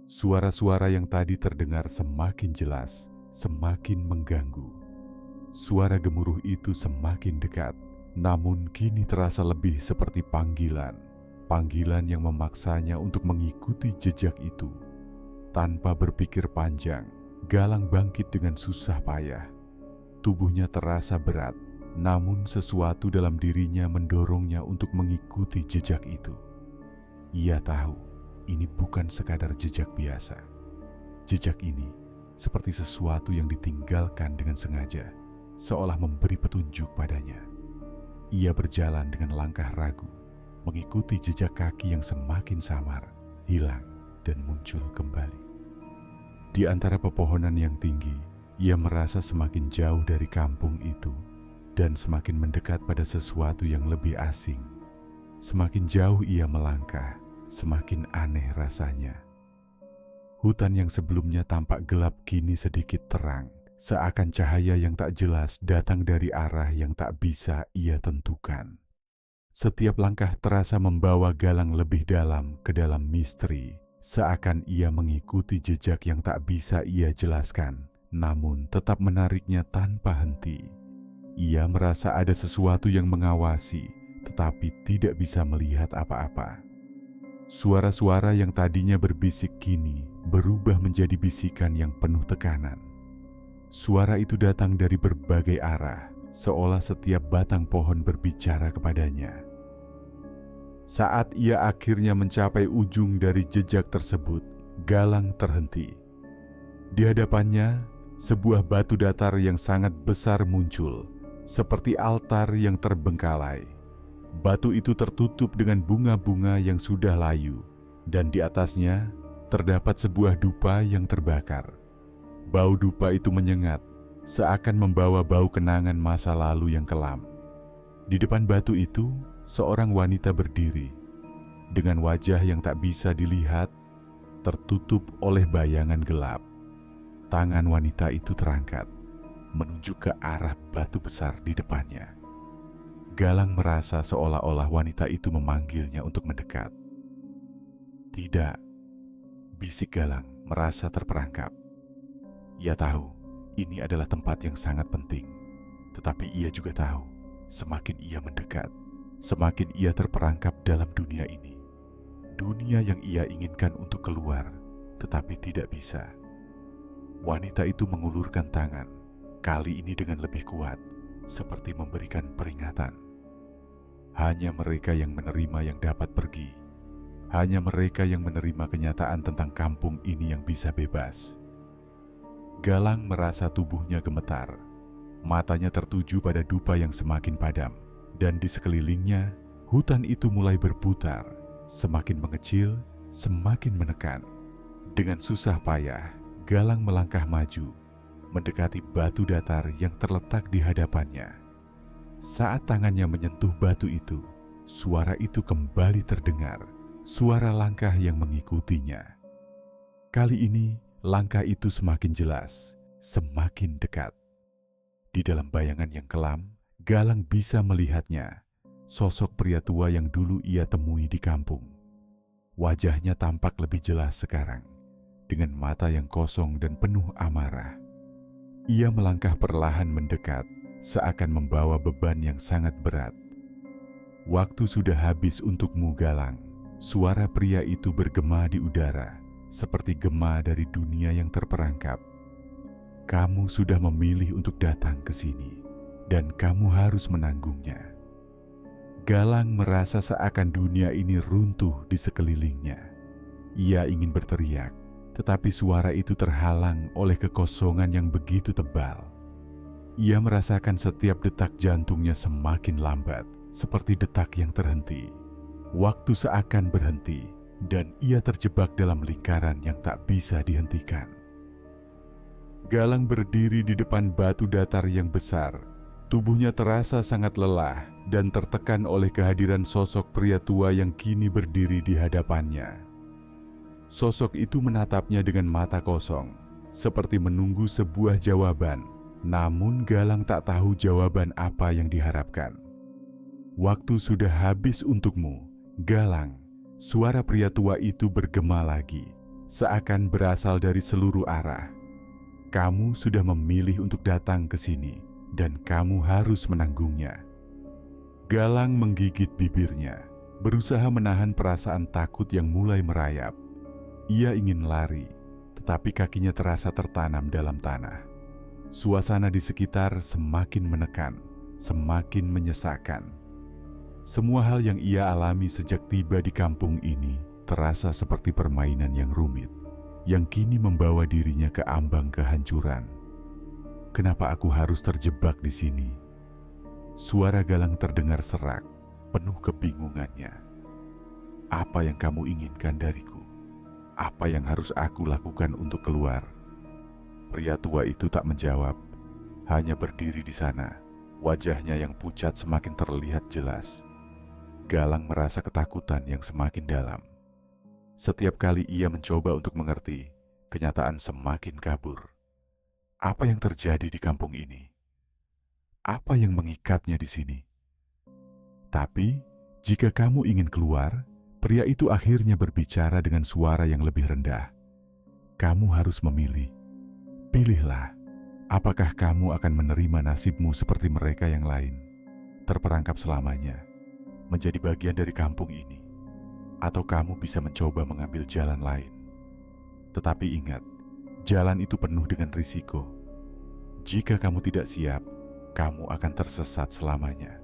Suara-suara yang tadi terdengar semakin jelas, semakin mengganggu. Suara gemuruh itu semakin dekat, namun kini terasa lebih seperti panggilan. Panggilan yang memaksanya untuk mengikuti jejak itu. Tanpa berpikir panjang, Galang bangkit dengan susah payah. Tubuhnya terasa berat, namun sesuatu dalam dirinya mendorongnya untuk mengikuti jejak itu. Ia tahu ini bukan sekadar jejak biasa. Jejak ini seperti sesuatu yang ditinggalkan dengan sengaja, seolah memberi petunjuk padanya. Ia berjalan dengan langkah ragu, mengikuti jejak kaki yang semakin samar, hilang, dan muncul kembali. Di antara pepohonan yang tinggi, ia merasa semakin jauh dari kampung itu dan semakin mendekat pada sesuatu yang lebih asing. Semakin jauh ia melangkah, semakin aneh rasanya. Hutan yang sebelumnya tampak gelap kini sedikit terang, seakan cahaya yang tak jelas datang dari arah yang tak bisa ia tentukan. Setiap langkah terasa membawa Galang lebih dalam ke dalam misteri, seakan ia mengikuti jejak yang tak bisa ia jelaskan, namun tetap menariknya tanpa henti. Ia merasa ada sesuatu yang mengawasi, tetapi tidak bisa melihat apa-apa. Suara-suara yang tadinya berbisik kini berubah menjadi bisikan yang penuh tekanan. Suara itu datang dari berbagai arah, seolah setiap batang pohon berbicara kepadanya. Saat ia akhirnya mencapai ujung dari jejak tersebut, Galang terhenti. Di hadapannya, sebuah batu datar yang sangat besar muncul, seperti altar yang terbengkalai. Batu itu tertutup dengan bunga-bunga yang sudah layu, dan di atasnya terdapat sebuah dupa yang terbakar. Bau dupa itu menyengat, seakan membawa bau kenangan masa lalu yang kelam. Di depan batu itu, seorang wanita berdiri, dengan wajah yang tak bisa dilihat, tertutup oleh bayangan gelap. Tangan wanita itu terangkat, menunjuk ke arah batu besar di depannya. Galang merasa seolah-olah wanita itu memanggilnya untuk mendekat. Tidak, bisik Galang merasa terperangkap. Ia tahu ini adalah tempat yang sangat penting, tetapi ia juga tahu semakin ia mendekat, semakin ia terperangkap dalam dunia ini. Dunia yang ia inginkan untuk keluar, tetapi tidak bisa. Wanita itu mengulurkan tangan, kali ini dengan lebih kuat, seperti memberikan peringatan. Hanya mereka yang menerima yang dapat pergi. Hanya mereka yang menerima kenyataan tentang kampung ini yang bisa bebas. Galang merasa tubuhnya gemetar. Matanya tertuju pada dupa yang semakin padam, dan di sekelilingnya, hutan itu mulai berputar, semakin mengecil, semakin menekan. Dengan susah payah, Galang melangkah maju, mendekati batu datar yang terletak di hadapannya. Saat tangannya menyentuh batu itu, suara itu kembali terdengar, suara langkah yang mengikutinya. Kali ini, langkah itu semakin jelas, semakin dekat. Di dalam bayangan yang kelam, Galang bisa melihatnya, sosok pria tua yang dulu ia temui di kampung. Wajahnya tampak lebih jelas sekarang, dengan mata yang kosong dan penuh amarah. Ia melangkah perlahan mendekat, seakan membawa beban yang sangat berat. Waktu sudah habis untukmu, Galang. Suara pria itu bergema di udara, seperti gema dari dunia yang terperangkap. Kamu sudah memilih untuk datang ke sini, dan kamu harus menanggungnya. Galang merasa seakan dunia ini runtuh di sekelilingnya. Ia ingin berteriak, tetapi suara itu terhalang oleh kekosongan yang begitu tebal. Ia merasakan setiap detak jantungnya semakin lambat, seperti detak yang terhenti. Waktu seakan berhenti, dan ia terjebak dalam lingkaran yang tak bisa dihentikan. Galang berdiri di depan batu datar yang besar. Tubuhnya terasa sangat lelah dan tertekan oleh kehadiran sosok pria tua yang kini berdiri di hadapannya. Sosok itu menatapnya dengan mata kosong, seperti menunggu sebuah jawaban. Namun Galang tak tahu jawaban apa yang diharapkan. Waktu sudah habis untukmu, Galang. Suara pria tua itu bergema lagi, seakan berasal dari seluruh arah. Kamu sudah memilih untuk datang ke sini, dan kamu harus menanggungnya. Galang menggigit bibirnya, berusaha menahan perasaan takut yang mulai merayap. Ia ingin lari, tetapi kakinya terasa tertanam dalam tanah. Suasana di sekitar semakin menekan, semakin menyesakan. Semua hal yang ia alami sejak tiba di kampung ini terasa seperti permainan yang rumit, yang kini membawa dirinya ke ambang kehancuran. Kenapa aku harus terjebak di sini? Suara Galang terdengar serak, penuh kebingungannya. Apa yang kamu inginkan dariku? Apa yang harus aku lakukan untuk keluar? Pria tua itu tak menjawab, hanya berdiri di sana. Wajahnya yang pucat semakin terlihat jelas. Galang merasa ketakutan yang semakin dalam. Setiap kali ia mencoba untuk mengerti, kenyataan semakin kabur. Apa yang terjadi di kampung ini? Apa yang mengikatnya di sini? Tapi, jika kamu ingin keluar, pria itu akhirnya berbicara dengan suara yang lebih rendah. Kamu harus memilih. Pilihlah, apakah kamu akan menerima nasibmu seperti mereka yang lain, terperangkap selamanya, menjadi bagian dari kampung ini, atau kamu bisa mencoba mengambil jalan lain. Tetapi ingat, jalan itu penuh dengan risiko. Jika kamu tidak siap, kamu akan tersesat selamanya.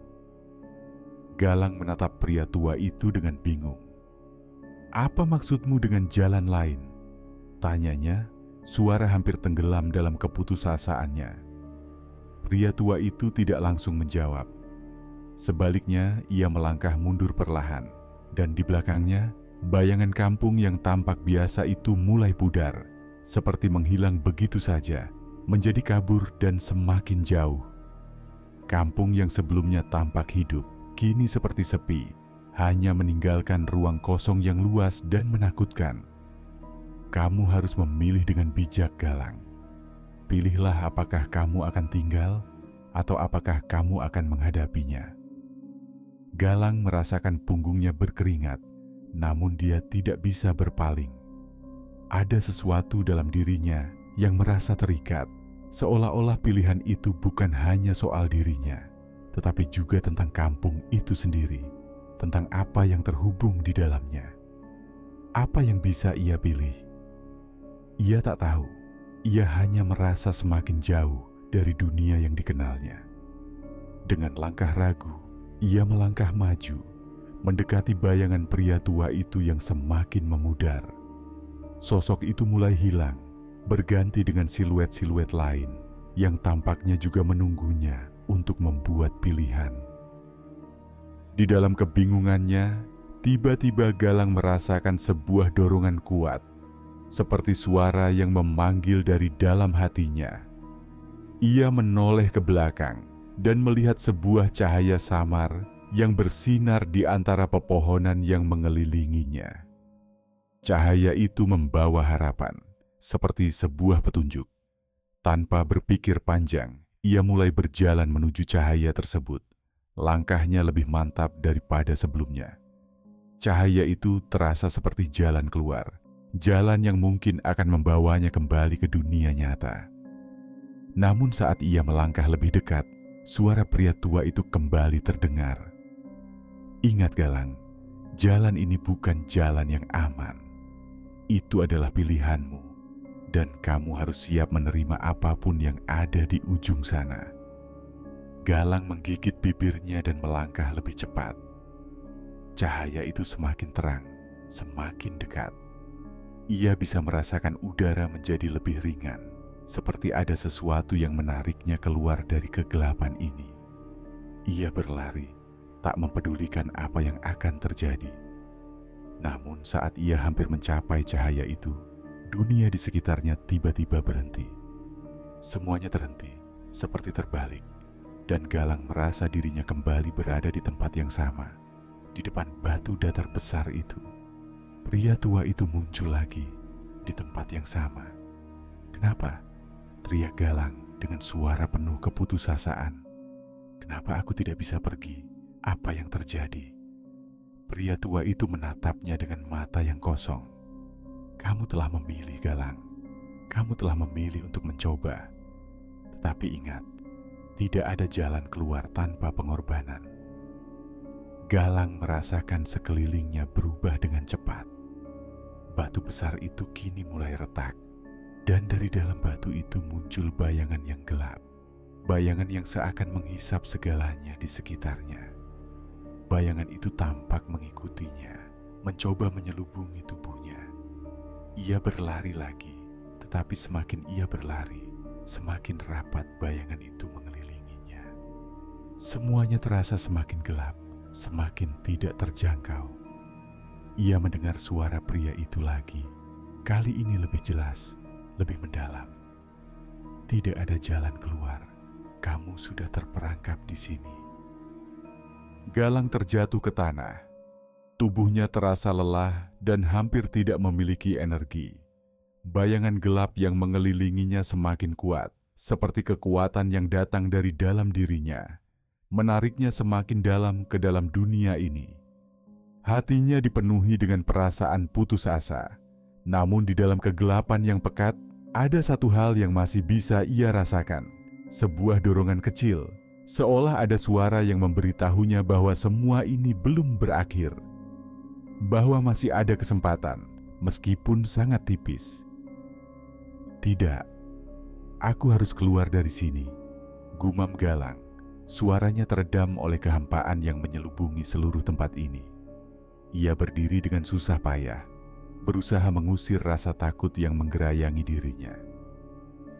Galang menatap pria tua itu dengan bingung. Apa maksudmu dengan jalan lain? Tanyanya, suara hampir tenggelam dalam keputusaasaannya. Pria tua itu tidak langsung menjawab. Sebaliknya, ia melangkah mundur perlahan, dan di belakangnya, bayangan kampung yang tampak biasa itu mulai pudar, seperti menghilang begitu saja, menjadi kabur dan semakin jauh. Kampung yang sebelumnya tampak hidup, kini seperti sepi, hanya meninggalkan ruang kosong yang luas dan menakutkan. Kamu harus memilih dengan bijak, Galang. Pilihlah apakah kamu akan tinggal, atau apakah kamu akan menghadapinya. Galang merasakan punggungnya berkeringat, namun dia tidak bisa berpaling. Ada sesuatu dalam dirinya yang merasa terikat, seolah-olah pilihan itu bukan hanya soal dirinya, tetapi juga tentang kampung itu sendiri, tentang apa yang terhubung di dalamnya. Apa yang bisa ia pilih? Ia tak tahu, ia hanya merasa semakin jauh dari dunia yang dikenalnya. Dengan langkah ragu, ia melangkah maju, mendekati bayangan pria tua itu yang semakin memudar. Sosok itu mulai hilang, berganti dengan siluet-siluet lain yang tampaknya juga menunggunya untuk membuat pilihan. Di dalam kebingungannya, tiba-tiba Galang merasakan sebuah dorongan kuat, seperti suara yang memanggil dari dalam hatinya. Ia menoleh ke belakang dan melihat sebuah cahaya samar yang bersinar di antara pepohonan yang mengelilinginya. Cahaya itu membawa harapan, seperti sebuah petunjuk. Tanpa berpikir panjang, ia mulai berjalan menuju cahaya tersebut. Langkahnya lebih mantap daripada sebelumnya. Cahaya itu terasa seperti jalan keluar, jalan yang mungkin akan membawanya kembali ke dunia nyata. Namun saat ia melangkah lebih dekat, suara pria tua itu kembali terdengar. Ingat Galang, jalan ini bukan jalan yang aman. Itu adalah pilihanmu, dan kamu harus siap menerima apapun yang ada di ujung sana. Galang menggigit bibirnya dan melangkah lebih cepat. Cahaya itu semakin terang, semakin dekat. Ia bisa merasakan udara menjadi lebih ringan, seperti ada sesuatu yang menariknya keluar dari kegelapan ini. Ia berlari, tak mempedulikan apa yang akan terjadi. Namun saat ia hampir mencapai cahaya itu, dunia di sekitarnya tiba-tiba berhenti. Semuanya terhenti, seperti terbalik, dan Galang merasa dirinya kembali berada di tempat yang sama, di depan batu datar besar itu. Pria tua itu muncul lagi di tempat yang sama. "Kenapa?" teriak Galang dengan suara penuh keputusasaan. "Kenapa aku tidak bisa pergi? Apa yang terjadi?" Pria tua itu menatapnya dengan mata yang kosong. "Kamu telah memilih, Galang. Kamu telah memilih untuk mencoba. Tetapi ingat, tidak ada jalan keluar tanpa pengorbanan." Galang merasakan sekelilingnya berubah dengan cepat. Batu besar itu kini mulai retak, dan dari dalam batu itu muncul bayangan yang gelap. Bayangan yang seakan menghisap segalanya di sekitarnya. Bayangan itu tampak mengikutinya, mencoba menyelubungi tubuhnya. Ia berlari lagi, tetapi semakin ia berlari, semakin rapat bayangan itu mengelilinginya. Semuanya terasa semakin gelap, semakin tidak terjangkau. Ia mendengar suara pria itu lagi. Kali ini lebih jelas, lebih mendalam. "Tidak ada jalan keluar. Kamu sudah terperangkap di sini." Galang terjatuh ke tanah. Tubuhnya terasa lelah dan hampir tidak memiliki energi. Bayangan gelap yang mengelilinginya semakin kuat, seperti kekuatan yang datang dari dalam dirinya, menariknya semakin dalam ke dalam dunia ini. Hatinya dipenuhi dengan perasaan putus asa. Namun di dalam kegelapan yang pekat, ada satu hal yang masih bisa ia rasakan. Sebuah dorongan kecil, seolah ada suara yang memberitahunya bahwa semua ini belum berakhir. Bahwa masih ada kesempatan, meskipun sangat tipis. "Tidak, aku harus keluar dari sini," gumam Galang. Suaranya teredam oleh kehampaan yang menyelubungi seluruh tempat ini. Ia berdiri dengan susah payah, berusaha mengusir rasa takut yang menggerayangi dirinya.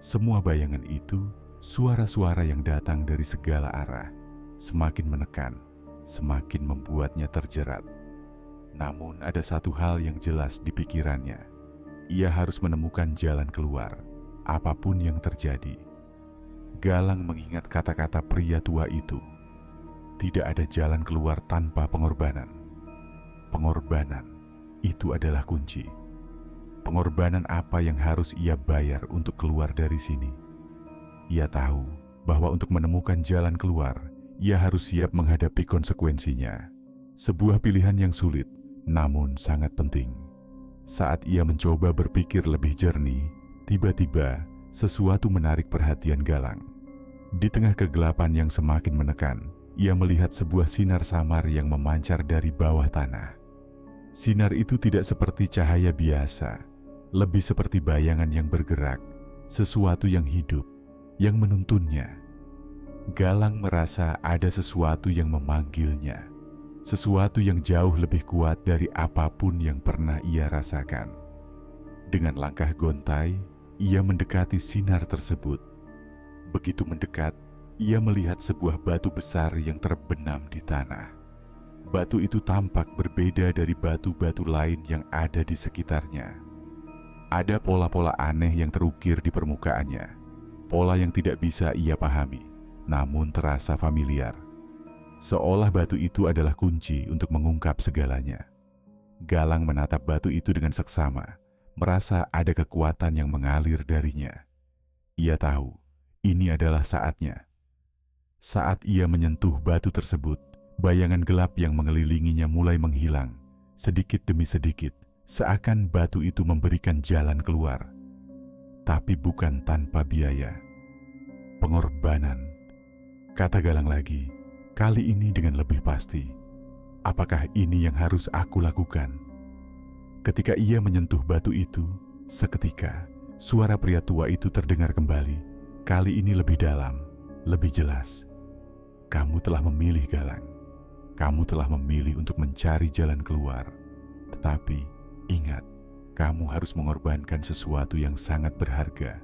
Semua bayangan itu, suara-suara yang datang dari segala arah, semakin menekan, semakin membuatnya terjerat. Namun ada satu hal yang jelas di pikirannya. Ia harus menemukan jalan keluar, apapun yang terjadi. Galang mengingat kata-kata pria tua itu. Tidak ada jalan keluar tanpa pengorbanan. Pengorbanan, itu adalah kunci. Pengorbanan apa yang harus ia bayar untuk keluar dari sini? Ia tahu bahwa untuk menemukan jalan keluar, ia harus siap menghadapi konsekuensinya. Sebuah pilihan yang sulit, namun sangat penting. Saat ia mencoba berpikir lebih jernih, tiba-tiba sesuatu menarik perhatian Galang. Di tengah kegelapan yang semakin menekan, ia melihat sebuah sinar samar yang memancar dari bawah tanah. Sinar itu tidak seperti cahaya biasa, lebih seperti bayangan yang bergerak, sesuatu yang hidup, yang menuntunnya. Galang merasa ada sesuatu yang memanggilnya, sesuatu yang jauh lebih kuat dari apapun yang pernah ia rasakan. Dengan langkah gontai, ia mendekati sinar tersebut. Begitu mendekat, ia melihat sebuah batu besar yang terbenam di tanah. Batu itu tampak berbeda dari batu-batu lain yang ada di sekitarnya. Ada pola-pola aneh yang terukir di permukaannya, pola yang tidak bisa ia pahami, namun terasa familiar. Seolah batu itu adalah kunci untuk mengungkap segalanya. Galang menatap batu itu dengan seksama, merasa ada kekuatan yang mengalir darinya. Ia tahu, ini adalah saatnya. Saat ia menyentuh batu tersebut, bayangan gelap yang mengelilinginya mulai menghilang, sedikit demi sedikit, seakan batu itu memberikan jalan keluar. Tapi bukan tanpa biaya. Pengorbanan, kata Galang lagi, kali ini dengan lebih pasti. Apakah ini yang harus aku lakukan? Ketika ia menyentuh batu itu, seketika suara pria tua itu terdengar kembali. Kali ini lebih dalam, lebih jelas. Kamu telah memilih, Galang. Kamu telah memilih untuk mencari jalan keluar. Tetapi ingat, kamu harus mengorbankan sesuatu yang sangat berharga,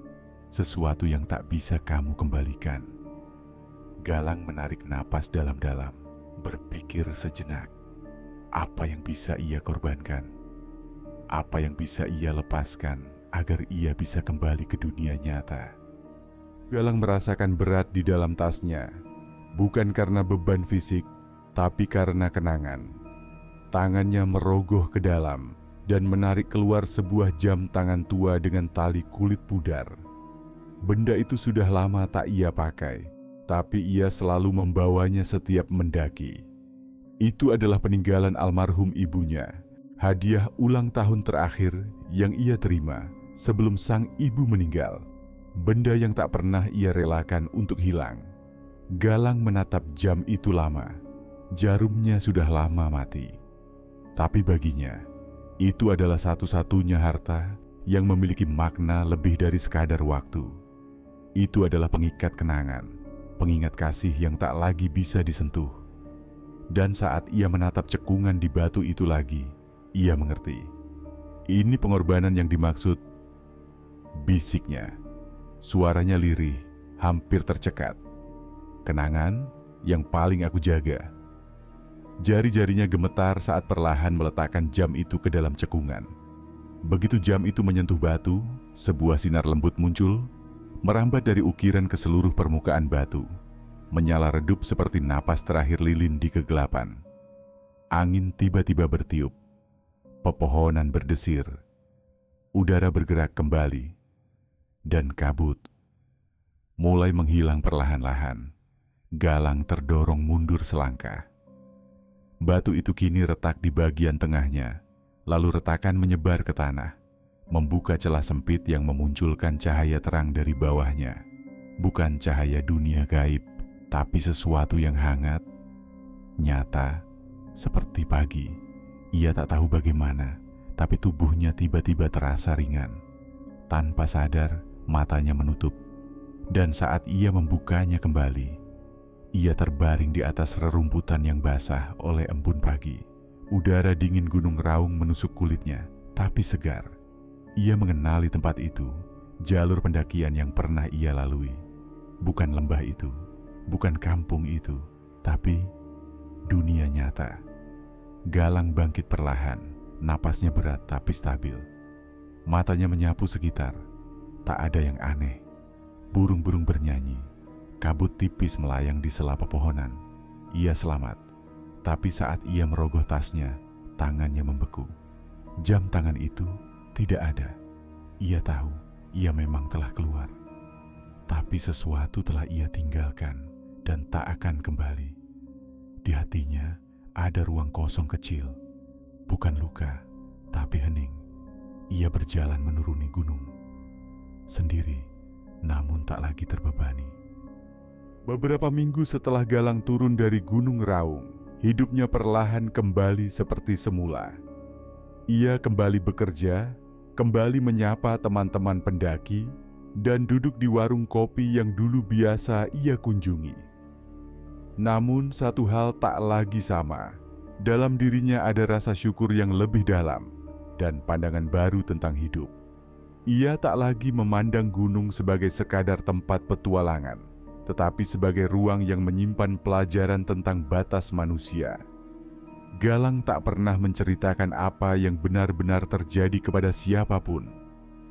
sesuatu yang tak bisa kamu kembalikan. Galang menarik napas dalam-dalam, berpikir sejenak. Apa yang bisa ia korbankan? Apa yang bisa ia lepaskan agar ia bisa kembali ke dunia nyata? Galang merasakan berat di dalam tasnya, bukan karena beban fisik, tapi karena kenangan. Tangannya merogoh ke dalam dan menarik keluar sebuah jam tangan tua dengan tali kulit pudar. Benda itu sudah lama tak ia pakai, tapi ia selalu membawanya setiap mendaki. Itu adalah peninggalan almarhum ibunya, hadiah ulang tahun terakhir yang ia terima sebelum sang ibu meninggal. Benda yang tak pernah ia relakan untuk hilang. Galang menatap jam itu lama. Jarumnya sudah lama mati. Tapi baginya, itu adalah satu-satunya harta yang memiliki makna lebih dari sekadar waktu. Itu adalah pengikat kenangan, pengingat kasih yang tak lagi bisa disentuh. Dan saat ia menatap cekungan di batu itu lagi, ia mengerti. Ini pengorbanan yang dimaksud, bisiknya. Suaranya lirih, hampir tercekat. Kenangan yang paling aku jaga. Jari-jarinya gemetar saat perlahan meletakkan jam itu ke dalam cekungan. Begitu jam itu menyentuh batu, sebuah sinar lembut muncul, merambat dari ukiran ke seluruh permukaan batu, menyala redup seperti napas terakhir lilin di kegelapan. Angin tiba-tiba bertiup, pepohonan berdesir, udara bergerak kembali, dan kabut mulai menghilang perlahan-lahan. Galang terdorong mundur selangkah. Batu itu kini retak di bagian tengahnya, lalu retakan menyebar ke tanah, membuka celah sempit yang memunculkan cahaya terang dari bawahnya. Bukan cahaya dunia gaib, tapi sesuatu yang hangat, nyata, seperti pagi. Ia tak tahu bagaimana, tapi tubuhnya tiba-tiba terasa ringan. Tanpa sadar, matanya menutup. Dan saat ia membukanya kembali, ia terbaring di atas rerumputan yang basah oleh embun pagi. Udara dingin Gunung Raung menusuk kulitnya, tapi segar. Ia mengenali tempat itu, jalur pendakian yang pernah ia lalui. Bukan lembah itu, bukan kampung itu, tapi dunia nyata. Galang bangkit perlahan, napasnya berat tapi stabil. Matanya menyapu sekitar, tak ada yang aneh. Burung-burung bernyanyi, kabut tipis melayang di sela pepohonan. Ia selamat, tapi saat ia merogoh tasnya, tangannya membeku. Jam tangan itu tidak ada. Ia tahu, ia memang telah keluar. Tapi sesuatu telah ia tinggalkan dan tak akan kembali. Di hatinya ada ruang kosong kecil, bukan luka, tapi hening. Ia berjalan menuruni gunung, sendiri, namun tak lagi terbebani. Beberapa minggu setelah Galang turun dari Gunung Raung, hidupnya perlahan kembali seperti semula. Ia kembali bekerja, kembali menyapa teman-teman pendaki, dan duduk di warung kopi yang dulu biasa ia kunjungi. Namun satu hal tak lagi sama. Dalam dirinya ada rasa syukur yang lebih dalam dan pandangan baru tentang hidup. Ia tak lagi memandang gunung sebagai sekadar tempat petualangan, tetapi sebagai ruang yang menyimpan pelajaran tentang batas manusia. Galang tak pernah menceritakan apa yang benar-benar terjadi kepada siapapun.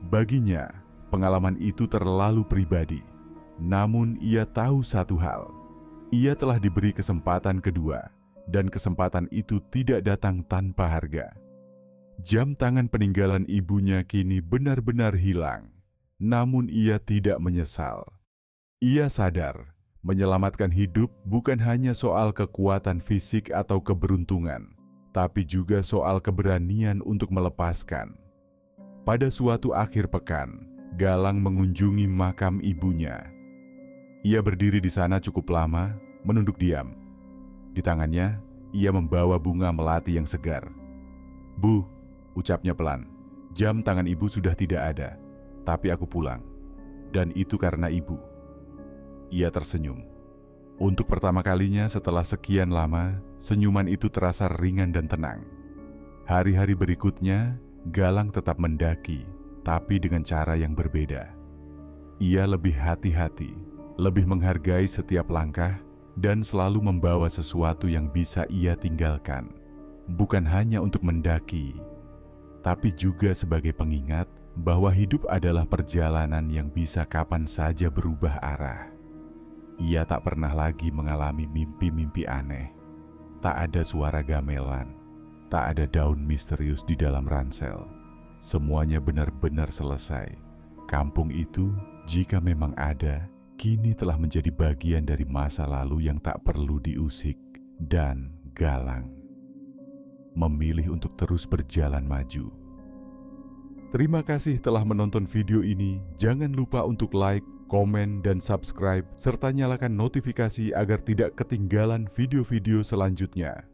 Baginya, pengalaman itu terlalu pribadi. Namun ia tahu satu hal, ia telah diberi kesempatan kedua, dan kesempatan itu tidak datang tanpa harga. Jam tangan peninggalan ibunya kini benar-benar hilang, namun ia tidak menyesal. Ia sadar, menyelamatkan hidup bukan hanya soal kekuatan fisik atau keberuntungan, tapi juga soal keberanian untuk melepaskan. Pada suatu akhir pekan, Galang mengunjungi makam ibunya. Ia berdiri di sana cukup lama, menunduk diam. Di tangannya, ia membawa bunga melati yang segar. "Bu," ucapnya pelan, "jam tangan ibu sudah tidak ada, tapi aku pulang. Dan itu karena ibu." Ia tersenyum. Untuk pertama kalinya setelah sekian lama, senyuman itu terasa ringan dan tenang. Hari-hari berikutnya, Galang tetap mendaki, tapi dengan cara yang berbeda. Ia lebih hati-hati, lebih menghargai setiap langkah, dan selalu membawa sesuatu yang bisa ia tinggalkan. Bukan hanya untuk mendaki, tapi juga sebagai pengingat bahwa hidup adalah perjalanan yang bisa kapan saja berubah arah. Ia tak pernah lagi mengalami mimpi-mimpi aneh. Tak ada suara gamelan. Tak ada daun misterius di dalam ransel. Semuanya benar-benar selesai. Kampung itu, jika memang ada, kini telah menjadi bagian dari masa lalu yang tak perlu diusik. Dan Galang memilih untuk terus berjalan maju. Terima kasih telah menonton video ini. Jangan lupa untuk like, komen, dan subscribe, serta nyalakan notifikasi agar tidak ketinggalan video-video selanjutnya.